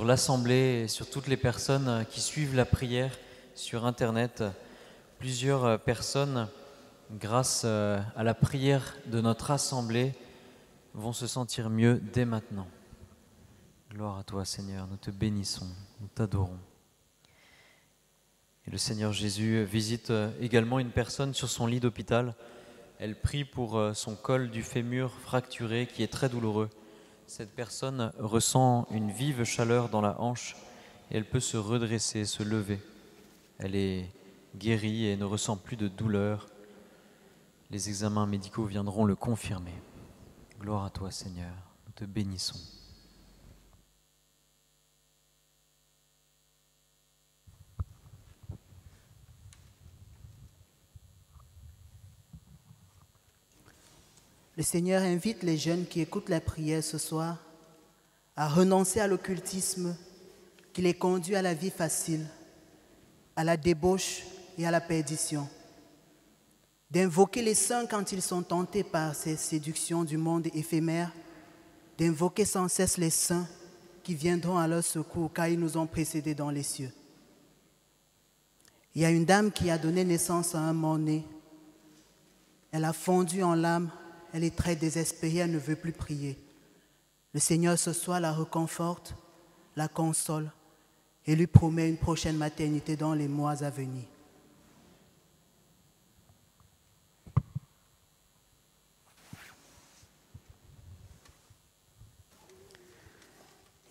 l'Assemblée et sur toutes les personnes qui suivent la prière sur Internet. Plusieurs personnes, grâce à la prière de notre Assemblée, vont se sentir mieux dès maintenant. Gloire à toi Seigneur, nous te bénissons, nous t'adorons. Et le Seigneur Jésus visite également une personne sur son lit d'hôpital. Elle prie pour son col du fémur fracturé qui est très douloureux. Cette personne ressent une vive chaleur dans la hanche et elle peut se redresser, se lever. Elle est guérie et ne ressent plus de douleur. Les examens médicaux viendront le confirmer. Gloire à toi Seigneur, nous te bénissons. Le Seigneur invite les jeunes qui écoutent la prière ce soir à renoncer à l'occultisme qui les conduit à la vie facile, à la débauche et à la perdition, d'invoquer les saints quand ils sont tentés par ces séductions du monde éphémère, d'invoquer sans cesse les saints qui viendront à leur secours car ils nous ont précédés dans les cieux. Il y a une dame qui a donné naissance à un mort-né. Elle a fondu en larmes, elle est très désespérée, elle ne veut plus prier. Le Seigneur ce soir la réconforte, la console et lui promet une prochaine maternité dans les mois à venir.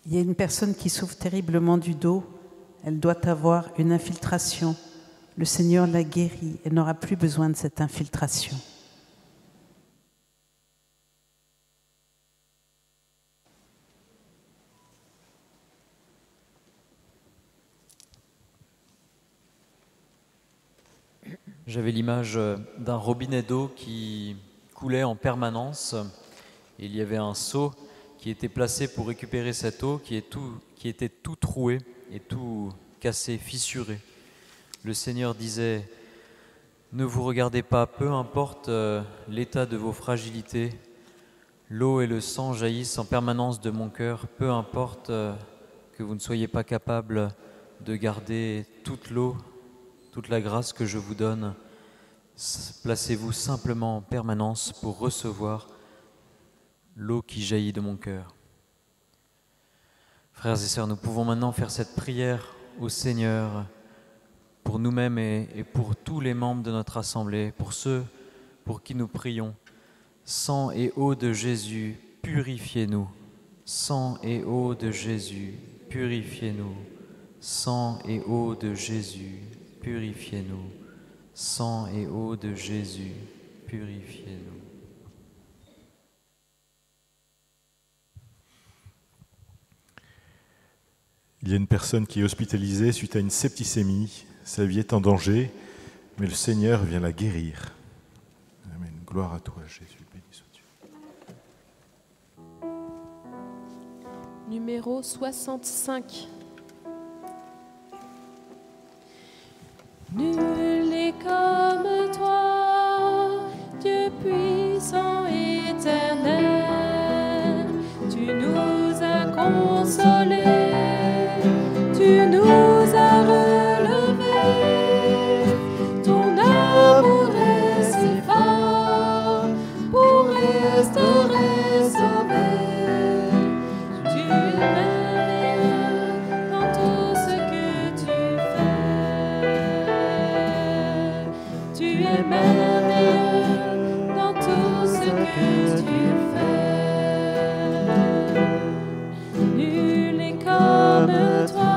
Il y a une personne qui souffre terriblement du dos. Elle doit avoir une infiltration. Le Seigneur la guérit. Elle n'aura plus besoin de cette infiltration. J'avais l'image d'un robinet d'eau qui coulait en permanence. Il y avait un seau qui était placé pour récupérer cette eau qui était tout troué et tout cassé, fissuré. Le Seigneur disait « Ne vous regardez pas, peu importe l'état de vos fragilités, l'eau et le sang jaillissent en permanence de mon cœur, peu importe que vous ne soyez pas capable de garder toute l'eau, toute la grâce que je vous donne, placez-vous simplement en permanence pour recevoir l'eau qui jaillit de mon cœur. » Frères et sœurs, nous pouvons maintenant faire cette prière au Seigneur pour nous-mêmes et pour tous les membres de notre assemblée, pour ceux pour qui nous prions. Sang et eau de Jésus, purifiez-nous. Sang et eau de Jésus, purifiez-nous. Sang et eau de Jésus, purifiez-nous. Sang et eau de Jésus, purifiez-nous. Il y a une personne qui est hospitalisée suite à une septicémie. Sa vie est en danger, mais le Seigneur vient la guérir. Amen. Gloire à toi, Jésus. Béni sois-tu. Numéro 65. Nul n'est comme toi, Dieu puissant et éternel. Tu nous as consolés, tu nous as relevés. Ton amour est si fort pour restaurer, sauver. Tu es merveilleux dans tout ce que tu fais. Tu es merveilleux dans tout ce que tu fais. Nul n'est comme toi,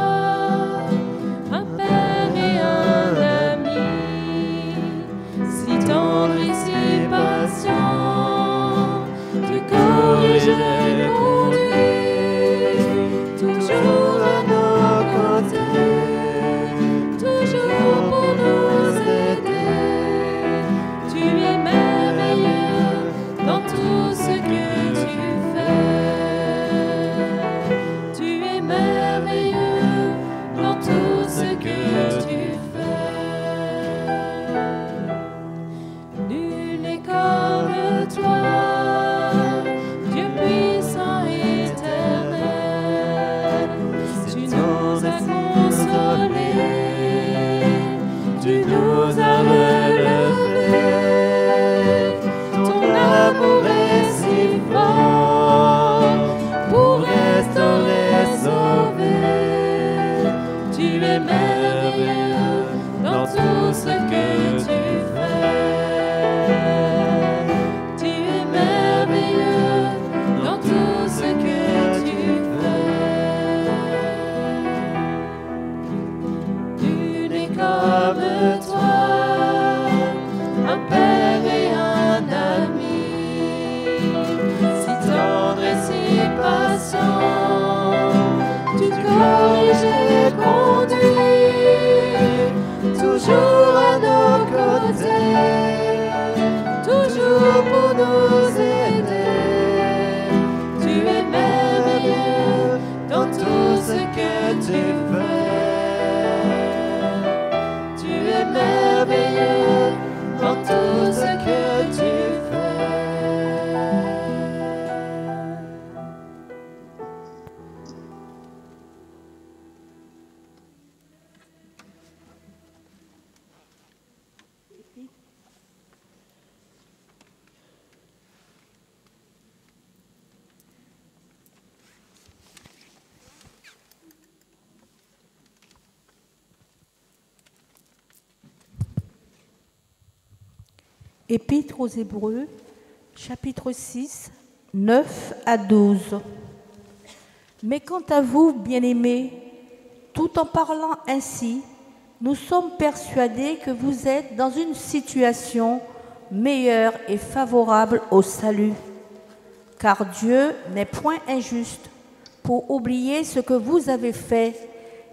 un père et un ami, si tendre et si patient, tu corriges et conduis, toujours à nos côtés, toujours pour nous aider. Tu es merveilleux dans tout ce que Épître aux Hébreux, chapitre 6, 9 à 12. Mais quant à vous, bien-aimés, tout en parlant ainsi, nous sommes persuadés que vous êtes dans une situation meilleure et favorable au salut. Car Dieu n'est point injuste pour oublier ce que vous avez fait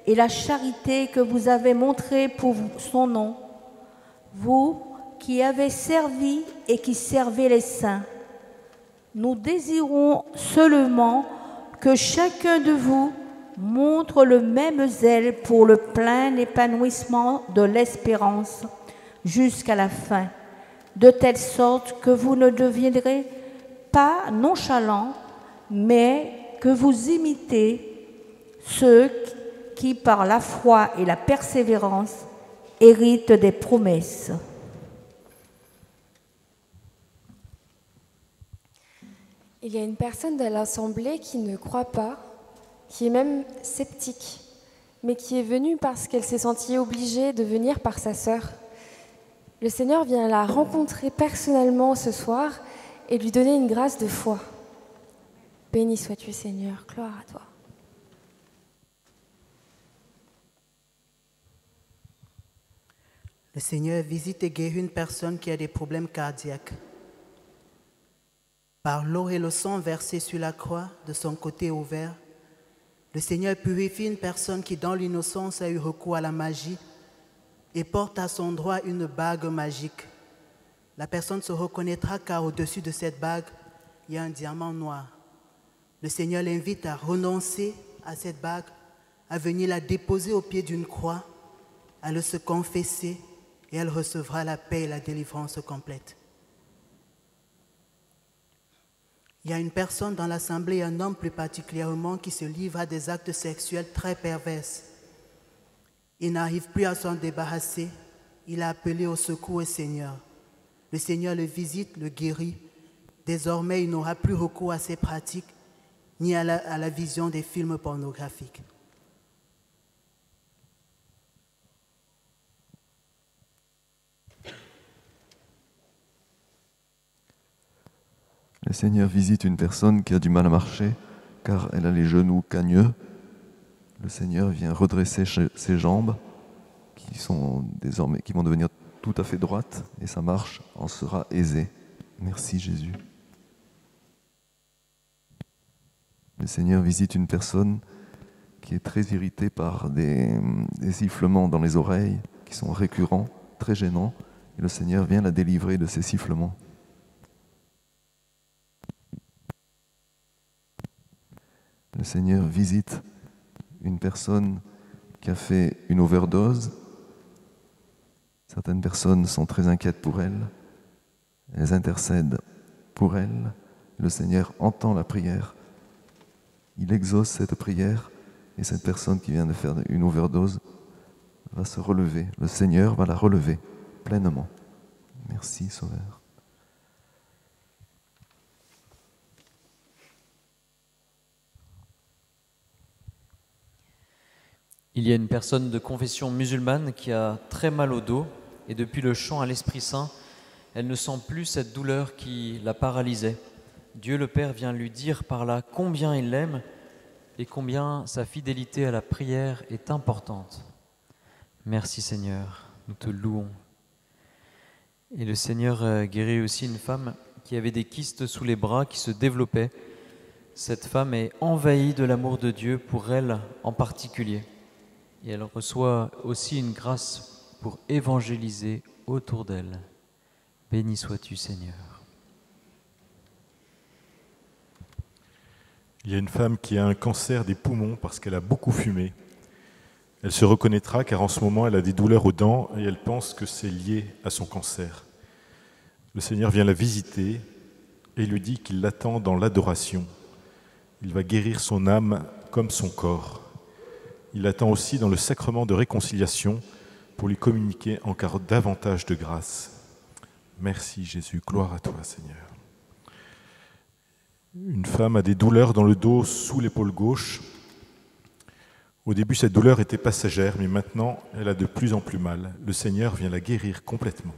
et la charité que vous avez montrée pour son nom. Vous qui avez servi et qui servez les saints. Nous désirons seulement que chacun de vous montre le même zèle pour le plein épanouissement de l'espérance jusqu'à la fin, de telle sorte que vous ne deviendrez pas nonchalants, mais que vous imitez ceux qui, par la foi et la persévérance, héritent des promesses. Il y a une personne de l'Assemblée qui ne croit pas, qui est même sceptique, mais qui est venue parce qu'elle s'est sentie obligée de venir par sa sœur. Le Seigneur vient la rencontrer personnellement ce soir et lui donner une grâce de foi. Béni sois-tu, Seigneur, gloire à toi. Le Seigneur visite et guérit une personne qui a des problèmes cardiaques. Par l'eau et le sang versés sur la croix de son côté ouvert, le Seigneur purifie une personne qui, dans l'innocence, a eu recours à la magie et porte à son droit une bague magique. La personne se reconnaîtra car au-dessus de cette bague, il y a un diamant noir. Le Seigneur l'invite à renoncer à cette bague, à venir la déposer au pied d'une croix, à le se confesser et elle recevra la paix et la délivrance complète. Il y a une personne dans l'assemblée, un homme plus particulièrement, qui se livre à des actes sexuels très pervers. Il n'arrive plus à s'en débarrasser. Il a appelé au secours au Seigneur. Le Seigneur le visite, le guérit. Désormais, il n'aura plus recours à ces pratiques, ni à la vision des films pornographiques. Le Seigneur visite une personne qui a du mal à marcher car elle a les genoux cagneux. Le Seigneur vient redresser ses jambes qui vont devenir tout à fait droites et sa marche en sera aisée. Merci Jésus. Le Seigneur visite une personne qui est très irritée par des sifflements dans les oreilles qui sont récurrents, très gênants, et le Seigneur vient la délivrer de ces sifflements. Le Seigneur visite une personne qui a fait une overdose. Certaines personnes sont très inquiètes pour elle. Elles intercèdent pour elle. Le Seigneur entend la prière. Il exauce cette prière et cette personne qui vient de faire une overdose va se relever. Le Seigneur va la relever pleinement. Merci, Sauveur. Il y a une personne de confession musulmane qui a très mal au dos et depuis le chant à l'Esprit Saint, elle ne sent plus cette douleur qui la paralysait. Dieu le Père vient lui dire par là combien il l'aime et combien sa fidélité à la prière est importante. Merci Seigneur, nous te louons. Et le Seigneur guérit aussi une femme qui avait des kystes sous les bras qui se développaient. Cette femme est envahie de l'amour de Dieu pour elle en particulier. Et elle reçoit aussi une grâce pour évangéliser autour d'elle. Béni sois-tu, Seigneur. Il y a une femme qui a un cancer des poumons parce qu'elle a beaucoup fumé. Elle se reconnaîtra car en ce moment, elle a des douleurs aux dents et elle pense que c'est lié à son cancer. Le Seigneur vient la visiter et lui dit qu'il l'attend dans l'adoration. Il va guérir son âme comme son corps. Il attend aussi dans le sacrement de réconciliation pour lui communiquer encore davantage de grâce. Merci Jésus, gloire à toi Seigneur. Une femme a des douleurs dans le dos sous l'épaule gauche. Au début, cette douleur était passagère, mais maintenant, elle a de plus en plus mal. Le Seigneur vient la guérir complètement.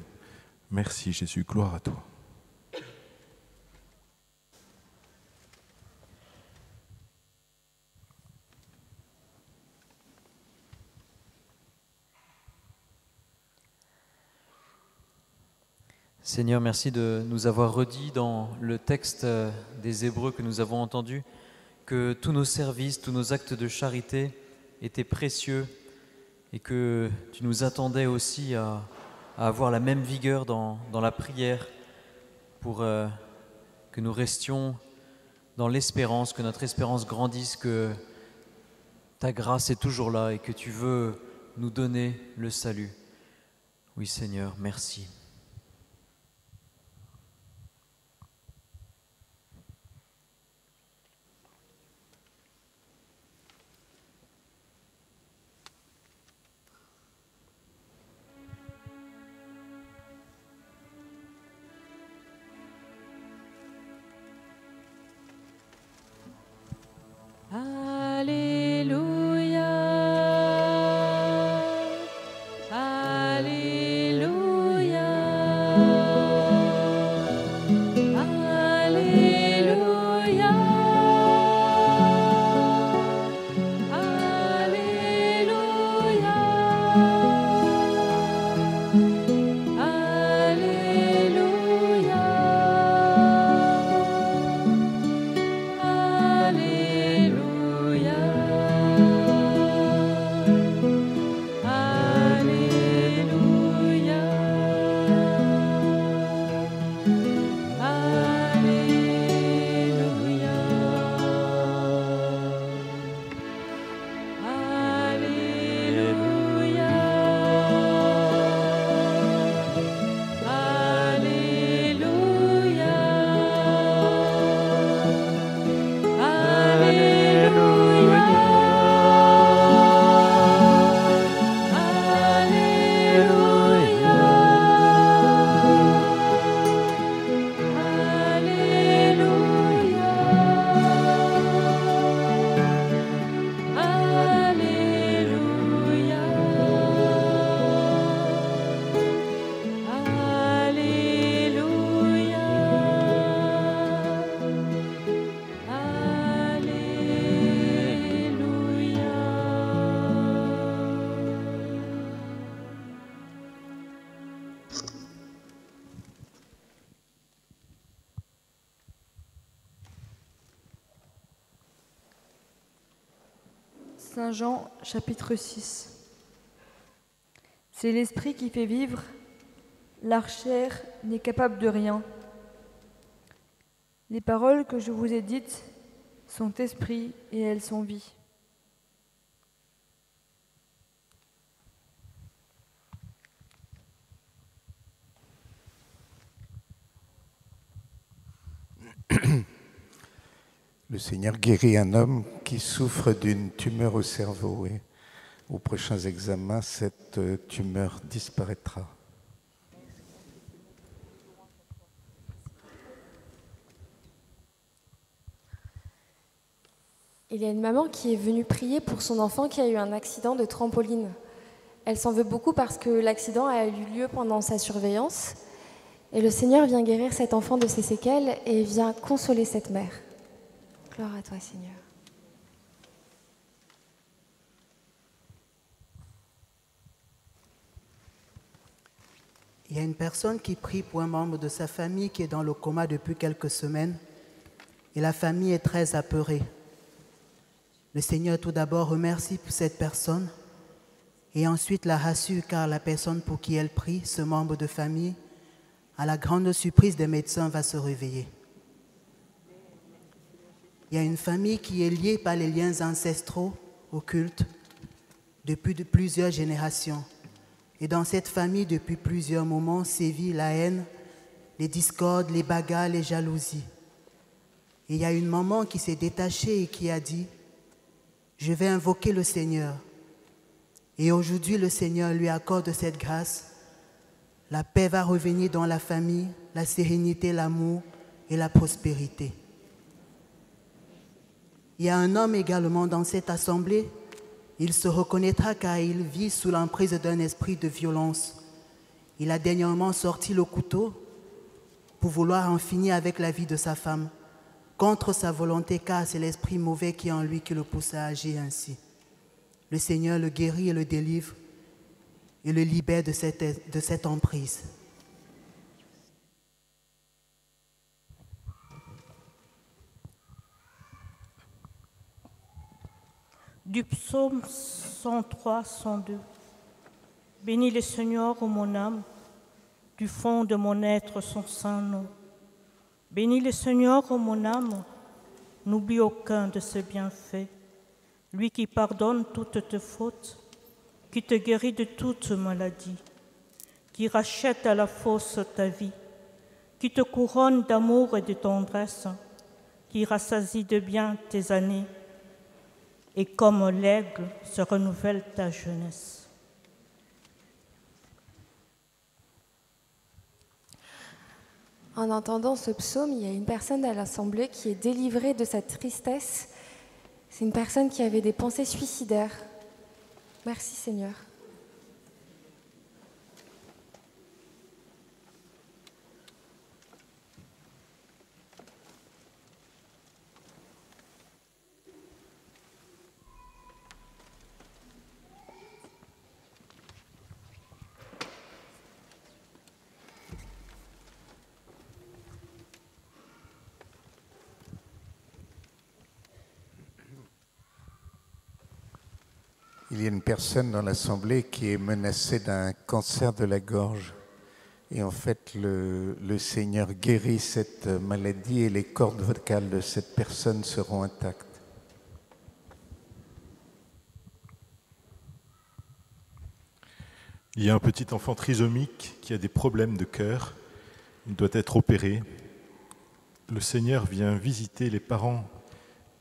Merci Jésus, gloire à toi. Seigneur, merci de nous avoir redit dans le texte des Hébreux que nous avons entendu que tous nos services, tous nos actes de charité étaient précieux et que tu nous attendais aussi à avoir la même vigueur dans la prière pour que nous restions dans l'espérance, que notre espérance grandisse, que ta grâce est toujours là et que tu veux nous donner le salut. Oui Seigneur, merci. Alléluia, Alléluia, Alléluia, Alléluia, Saint Jean, chapitre 6. C'est l'esprit qui fait vivre, la chair n'est capable de rien. Les paroles que je vous ai dites sont esprit et elles sont vie. Le Seigneur guérit un homme qui souffre d'une tumeur au cerveau et aux prochains examens, cette tumeur disparaîtra. Il y a une maman qui est venue prier pour son enfant qui a eu un accident de trampoline. Elle s'en veut beaucoup parce que l'accident a eu lieu pendant sa surveillance. Et le Seigneur vient guérir cet enfant de ses séquelles et vient consoler cette mère. Gloire à toi, Seigneur. Il y a une personne qui prie pour un membre de sa famille qui est dans le coma depuis quelques semaines et la famille est très apeurée. Le Seigneur tout d'abord remercie pour cette personne et ensuite la rassure car la personne pour qui elle prie, ce membre de famille, à la grande surprise des médecins, va se réveiller. Il y a une famille qui est liée par les liens ancestraux occultes depuis plusieurs générations. Et dans cette famille, depuis plusieurs moments, sévit la haine, les discordes, les bagarres, les jalousies. Et il y a une maman qui s'est détachée et qui a dit « Je vais invoquer le Seigneur. Et aujourd'hui, le Seigneur lui accorde cette grâce. La paix va revenir dans la famille, la sérénité, l'amour et la prospérité. Il y a un homme également dans cette assemblée. Il se reconnaîtra car il vit sous l'emprise d'un esprit de violence. Il a dernièrement sorti le couteau pour vouloir en finir avec la vie de sa femme, contre sa volonté, car c'est l'esprit mauvais qui est en lui qui le pousse à agir ainsi. Le Seigneur le guérit et le délivre et le libère de cette emprise. Du psaume 103, 102. Bénis le Seigneur, ô mon âme, du fond de mon être son saint nom. Bénis le Seigneur, ô mon âme, n'oublie aucun de ses bienfaits. Lui qui pardonne toutes tes fautes, qui te guérit de toute maladie, qui rachète à la fosse ta vie, qui te couronne d'amour et de tendresse, qui rassasie de bien tes années, et comme l'aigle se renouvelle ta jeunesse. En entendant ce psaume, il y a une personne à l'Assemblée qui est délivrée de sa tristesse. C'est une personne qui avait des pensées suicidaires. Merci Seigneur. Il y a une personne dans l'Assemblée qui est menacée d'un cancer de la gorge. Et en fait, le Seigneur guérit cette maladie et les cordes vocales de cette personne seront intactes. Il y a un petit enfant trisomique qui a des problèmes de cœur. Il doit être opéré. Le Seigneur vient visiter les parents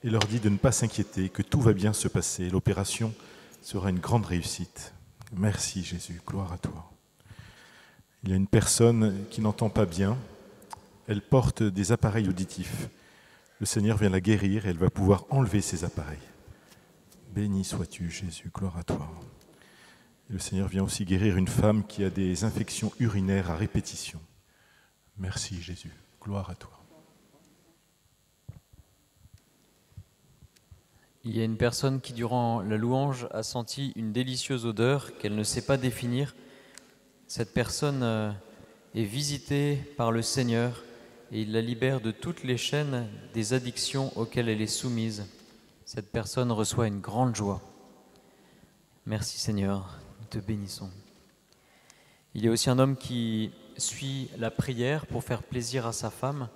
et leur dit de ne pas s'inquiéter, que tout va bien se passer. L'opération sera une grande réussite. Merci Jésus, gloire à toi. Il y a une personne qui n'entend pas bien. Elle porte des appareils auditifs. Le Seigneur vient la guérir et elle va pouvoir enlever ces appareils. Béni sois-tu Jésus, gloire à toi. Et le Seigneur vient aussi guérir une femme qui a des infections urinaires à répétition. Merci Jésus, gloire à toi. Il y a une personne qui, durant la louange, a senti une délicieuse odeur qu'elle ne sait pas définir. Cette personne est visitée par le Seigneur et il la libère de toutes les chaînes des addictions auxquelles elle est soumise. Cette personne reçoit une grande joie. Merci Seigneur, nous te bénissons. Il y a aussi un homme qui suit la prière pour faire plaisir à sa femme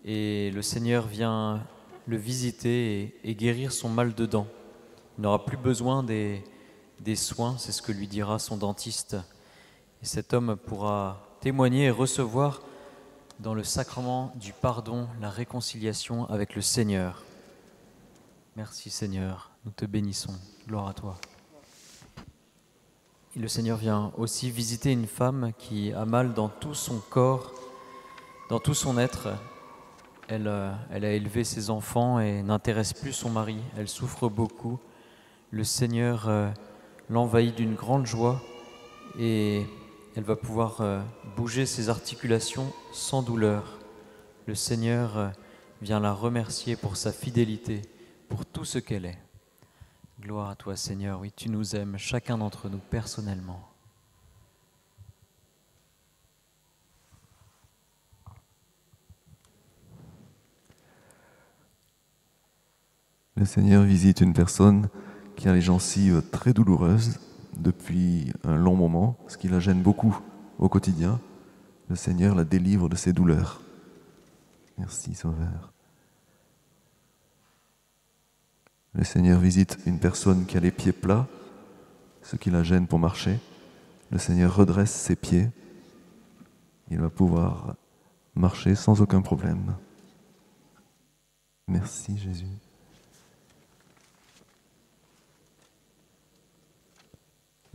et le Seigneur vient le visiter et guérir son mal de dents. Il n'aura plus besoin des soins, c'est ce que lui dira son dentiste. Et cet homme pourra témoigner et recevoir dans le sacrement du pardon la réconciliation avec le Seigneur. Merci Seigneur, nous te bénissons. Gloire à toi. Et le Seigneur vient aussi visiter une femme qui a mal dans tout son corps, dans tout son être. Elle a élevé ses enfants et n'intéresse plus son mari. Elle souffre beaucoup. Le Seigneur l'envahit d'une grande joie et elle va pouvoir bouger ses articulations sans douleur. Le Seigneur vient la remercier pour sa fidélité, pour tout ce qu'elle est. Gloire à toi Seigneur, oui, tu nous aimes, chacun d'entre nous personnellement. Le Seigneur visite une personne qui a les gencives très douloureuses depuis un long moment, ce qui la gêne beaucoup au quotidien. Le Seigneur la délivre de ses douleurs. Merci Sauveur. Le Seigneur visite une personne qui a les pieds plats, ce qui la gêne pour marcher. Le Seigneur redresse ses pieds. Il va pouvoir marcher sans aucun problème. Merci Jésus.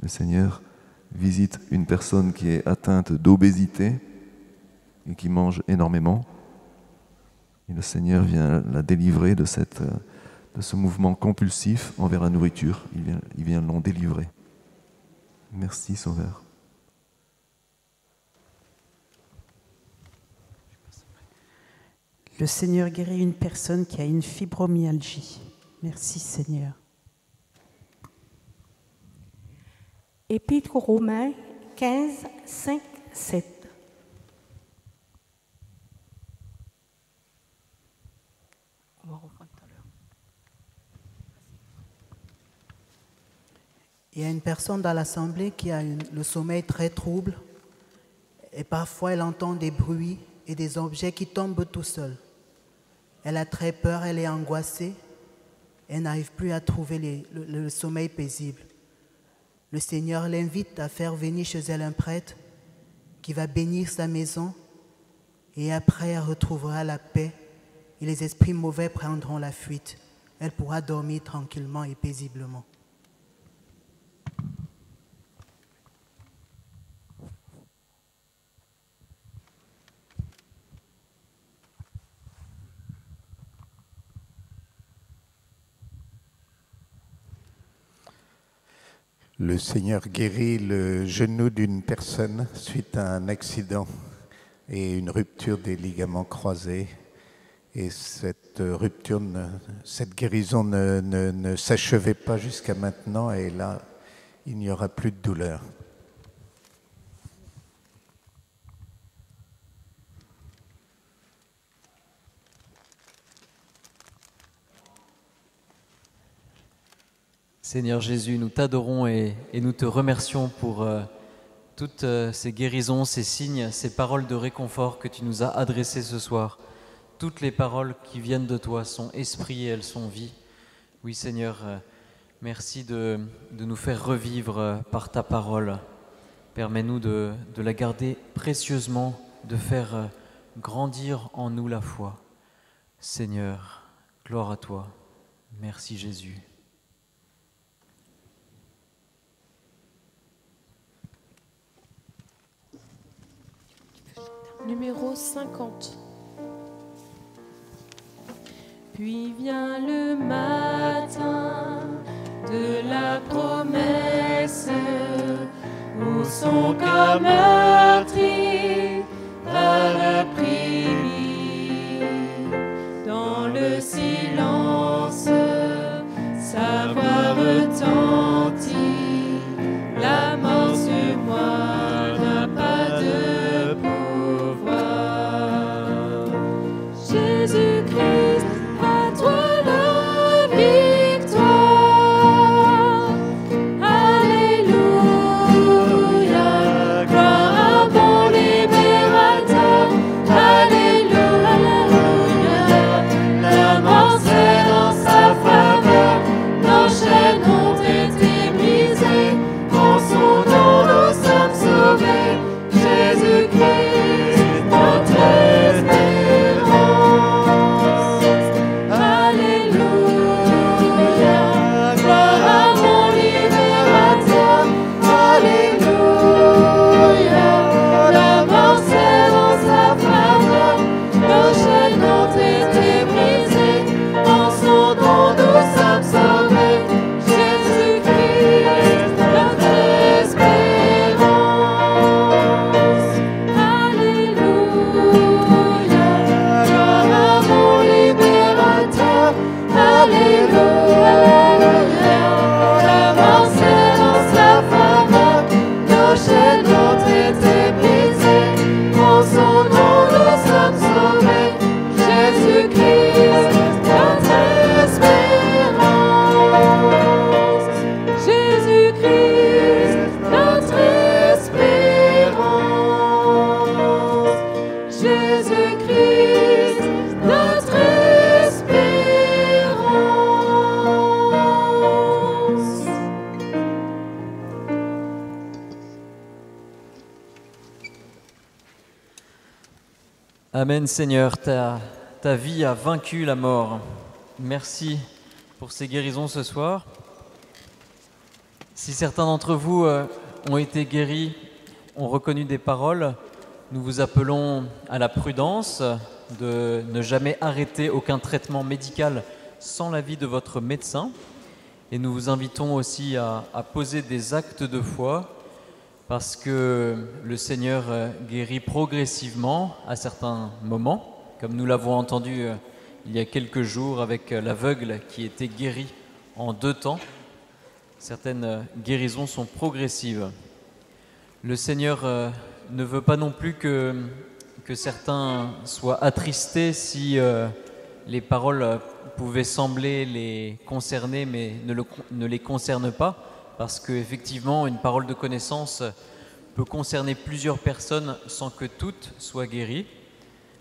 Le Seigneur visite une personne qui est atteinte d'obésité et qui mange énormément. Et le Seigneur vient la délivrer de ce mouvement compulsif envers la nourriture. Il vient l'en délivrer. Merci, Sauveur. Le Seigneur guérit une personne qui a une fibromyalgie. Merci, Seigneur. Épître aux Romains 15, 5, 7. On va reprendre tout à l'heure. Il y a une personne dans l'assemblée qui a le sommeil très trouble et parfois elle entend des bruits et des objets qui tombent tout seuls. Elle a très peur, elle est angoissée, elle n'arrive plus à trouver le sommeil paisible. Le Seigneur l'invite à faire venir chez elle un prêtre qui va bénir sa maison et après elle retrouvera la paix et les esprits mauvais prendront la fuite. Elle pourra dormir tranquillement et paisiblement. Le Seigneur guérit le genou d'une personne suite à un accident et une rupture des ligaments croisés. Et cette guérison ne s'achevait pas jusqu'à maintenant et là, il n'y aura plus de douleur. Seigneur Jésus, nous t'adorons et nous te remercions pour toutes ces guérisons, ces signes, ces paroles de réconfort que tu nous as adressées ce soir. Toutes les paroles qui viennent de toi sont esprit et elles sont vie. Oui Seigneur, merci de nous faire revivre par ta parole. Permets-nous de la garder précieusement, de faire grandir en nous la foi. Seigneur, gloire à toi. Merci Jésus. Numéro 50. Puis vient le matin de la promesse, où son cœur meurtri a repris dans le silence sa voix retentit, la mort sur moi n'a pas de pouvoir. Jésus-Christ, à toi la victoire. Alléluia, gloire à mon libérateur. Alléluia, la mort c'est dans sa faveur. Nos chaînes ont été brisées, en son nom nous sommes sauvés. Jésus-Christ, notre espérance. Alléluia, gloire à mon libérateur. Alléluia, la mort c'est dans sa faveur. Nos chaînes ont été brisées, en son nom nous sommes sauvés. Jésus-Christ, notre espérance. Alléluia, gloire à mon libérateur. Alléluia, la mort c'est dans sa faveur. Nos chaînes ont été brisées, en son nom nous sommes sauvés. Jésus-Christ, notre espérance. Jésus-Christ, notre espérance. Jésus-Christ, notre espérance. Amen Seigneur, ta vie a vaincu la mort. Merci pour ces guérisons ce soir. Si certains d'entre vous ont été guéris, ont reconnu des paroles, nous vous appelons à la prudence, de ne jamais arrêter aucun traitement médical sans l'avis de votre médecin. Et nous vous invitons aussi à poser des actes de foi, parce que le Seigneur guérit progressivement à certains moments, comme nous l'avons entendu il y a quelques jours avec l'aveugle qui était guéri en 2 temps. Certaines guérisons sont progressives. Le Seigneur ne veut pas non plus que certains soient attristés si les paroles pouvaient sembler les concerner, mais ne les concernent pas, parce qu'effectivement, une parole de connaissance peut concerner plusieurs personnes sans que toutes soient guéries.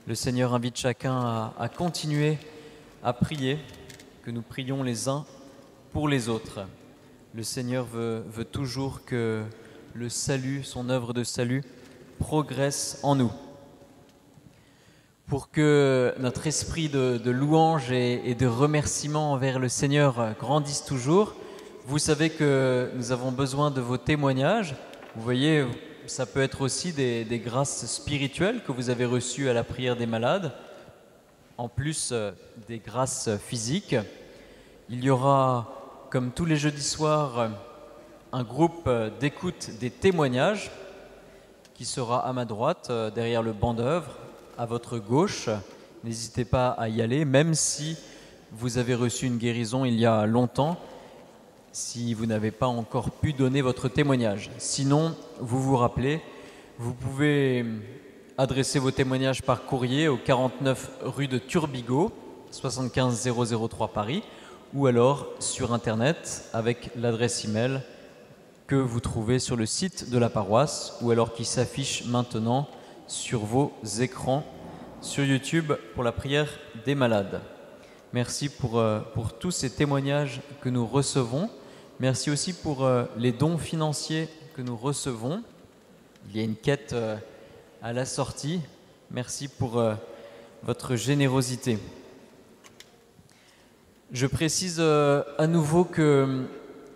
Le Seigneur invite chacun à continuer à prier, que nous prions les uns pour les autres. Le Seigneur veut toujours que le salut, son œuvre de salut, progresse en nous. Pour que notre esprit de louange et de remerciement envers le Seigneur grandisse toujours, vous savez que nous avons besoin de vos témoignages. Vous voyez, ça peut être aussi des grâces spirituelles que vous avez reçues à la prière des malades, en plus des grâces physiques. Il y aura, comme tous les jeudis soirs, un groupe d'écoute des témoignages qui sera à ma droite, derrière le banc d'œuvre, à votre gauche. N'hésitez pas à y aller, même si vous avez reçu une guérison il y a longtemps, si vous n'avez pas encore pu donner votre témoignage. Sinon, vous vous rappelez, vous pouvez adresser vos témoignages par courrier au 49 rue de Turbigo, 75 003 Paris, ou alors sur Internet avec l'adresse email que vous trouvez sur le site de la paroisse, ou alors qui s'affiche maintenant sur vos écrans sur YouTube pour la prière des malades. Merci pour tous ces témoignages que nous recevons. Merci aussi pour les dons financiers que nous recevons. Il y a une quête à la sortie. Merci pour votre générosité. Je précise à nouveau que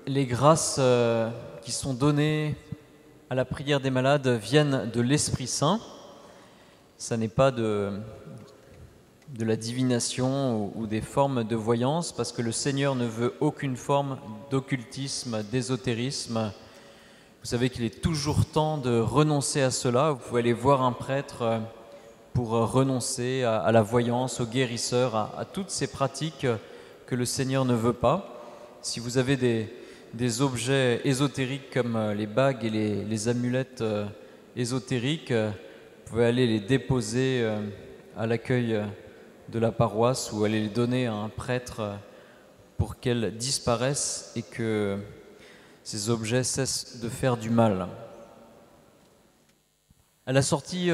les grâces qui sont données à la prière des malades viennent de l'Esprit Saint. Ça n'est pas de la divination ou des formes de voyance, parce que le Seigneur ne veut aucune forme d'occultisme, d'ésotérisme. Vous savez qu'il est toujours temps de renoncer à cela. Vous pouvez aller voir un prêtre pour renoncer à la voyance, au guérisseur, à toutes ces pratiques que le Seigneur ne veut pas. Si vous avez des objets ésotériques comme les bagues et les amulettes ésotériques, vous pouvez aller les déposer à l'accueil de la paroisse ou aller les donner à un prêtre pour qu'elles disparaissent et que ces objets cessent de faire du mal. À la sortie,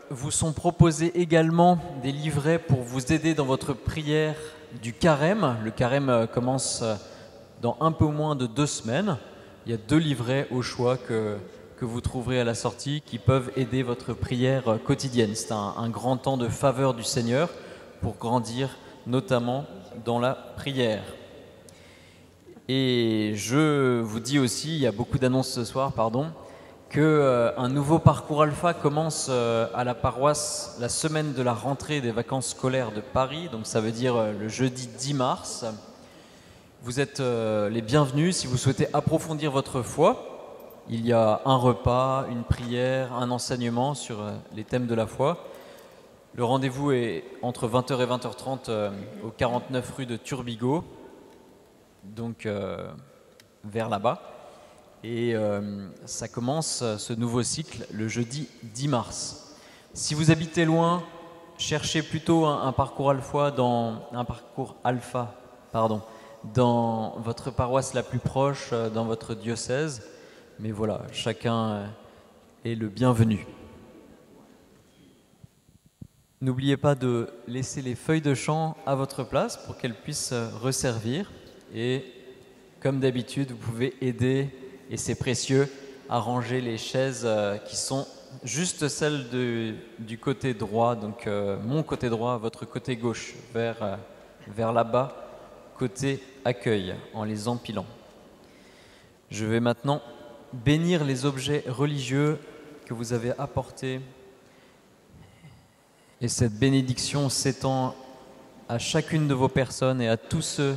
vous sont proposés également des livrets pour vous aider dans votre prière du carême. Le carême commence dans un peu moins de 2 semaines. Il y a 2 livrets au choix que vous trouverez à la sortie qui peuvent aider votre prière quotidienne. C'est un grand temps de faveur du Seigneur pour grandir notamment dans la prière. Et je vous dis aussi, il y a beaucoup d'annonces ce soir, qu'un nouveau parcours alpha commence à la paroisse la semaine de la rentrée des vacances scolaires de Paris, donc ça veut dire le jeudi 10 mars. Vous êtes les bienvenus si vous souhaitez approfondir votre foi. Il y a un repas, une prière, un enseignement sur les thèmes de la foi. Le rendez-vous est entre 20h et 20h30 au 49 rue de Turbigo, donc vers là-bas. Et ça commence ce nouveau cycle le jeudi 10 mars. Si vous habitez loin, cherchez plutôt un parcours alpha dans votre paroisse la plus proche, dans votre diocèse. Mais voilà, chacun est le bienvenu. N'oubliez pas de laisser les feuilles de chant à votre place pour qu'elles puissent resservir. Et comme d'habitude, vous pouvez aider, et c'est précieux, à ranger les chaises qui sont juste celles du côté droit, donc mon côté droit, votre côté gauche, vers là-bas, côté accueil, en les empilant. Je vais maintenant bénir les objets religieux que vous avez apportés. Et cette bénédiction s'étend à chacune de vos personnes et à tous ceux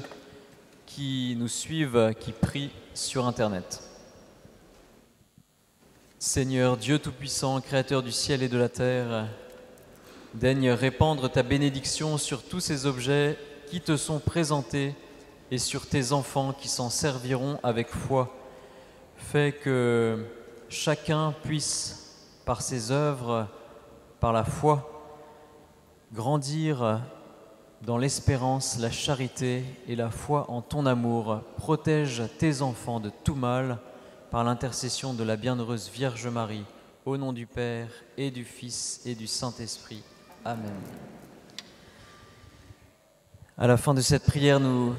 qui nous suivent, qui prient sur Internet. Seigneur, Dieu Tout-Puissant, Créateur du ciel et de la terre, daigne répandre ta bénédiction sur tous ces objets qui te sont présentés et sur tes enfants qui s'en serviront avec foi. Fais que chacun puisse, par ses œuvres, par la foi, grandir dans l'espérance, la charité et la foi en ton amour. Protège tes enfants de tout mal par l'intercession de la bienheureuse Vierge Marie, au nom du Père et du Fils et du Saint-Esprit. Amen. À la fin de cette prière, nous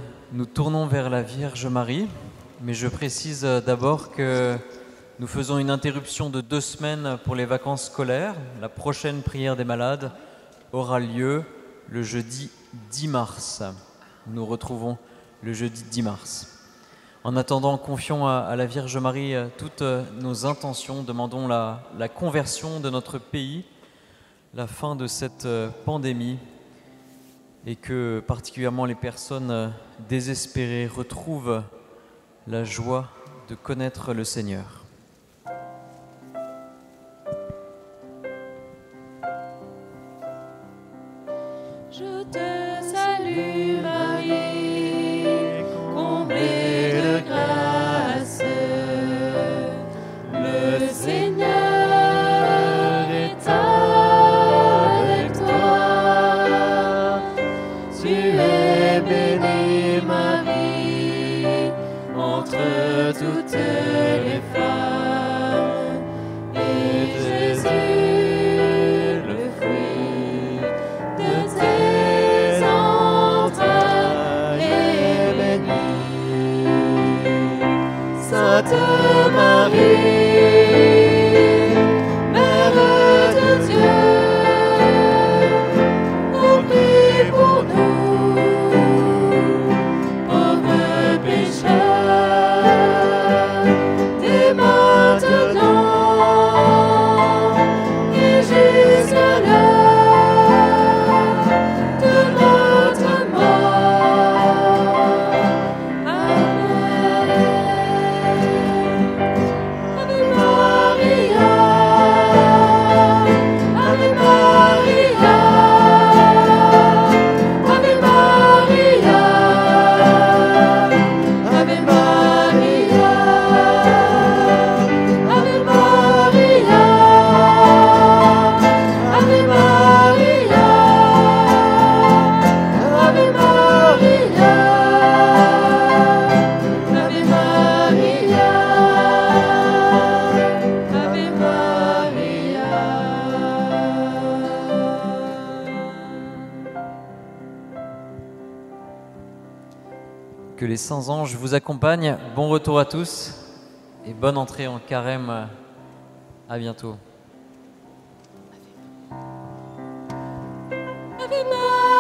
tournons vers la Vierge Marie, mais je précise d'abord que nous faisons une interruption de 2 semaines pour les vacances scolaires. La prochaine prière des malades aura lieu le jeudi 10 mars. Nous nous retrouvons le jeudi 10 mars. En attendant, confions à la Vierge Marie toutes nos intentions, demandons la conversion de notre pays, la fin de cette pandémie et que particulièrement les personnes désespérées retrouvent la joie de connaître le Seigneur. Je te salue Marie, comblée de grâce, le Seigneur est avec toi. Tu es bénie Marie, entre toutes les femmes, et Jésus, le fruit de tes entrailles est béni. Sainte Marie, Mère de Dieu, prie pour nous, pauvres pécheurs, dès maintenant et jusqu'à l'heure de notre mort. Amen. Ave Maria, Ave Maria, Ave Maria, Ave Maria, Ave Maria, Ave Maria, Ave Maria, Ave Maria, Ave Maria. Que les saints anges vous accompagnent. Bon retour à tous et bonne entrée en carême. À bientôt. Ave Maria.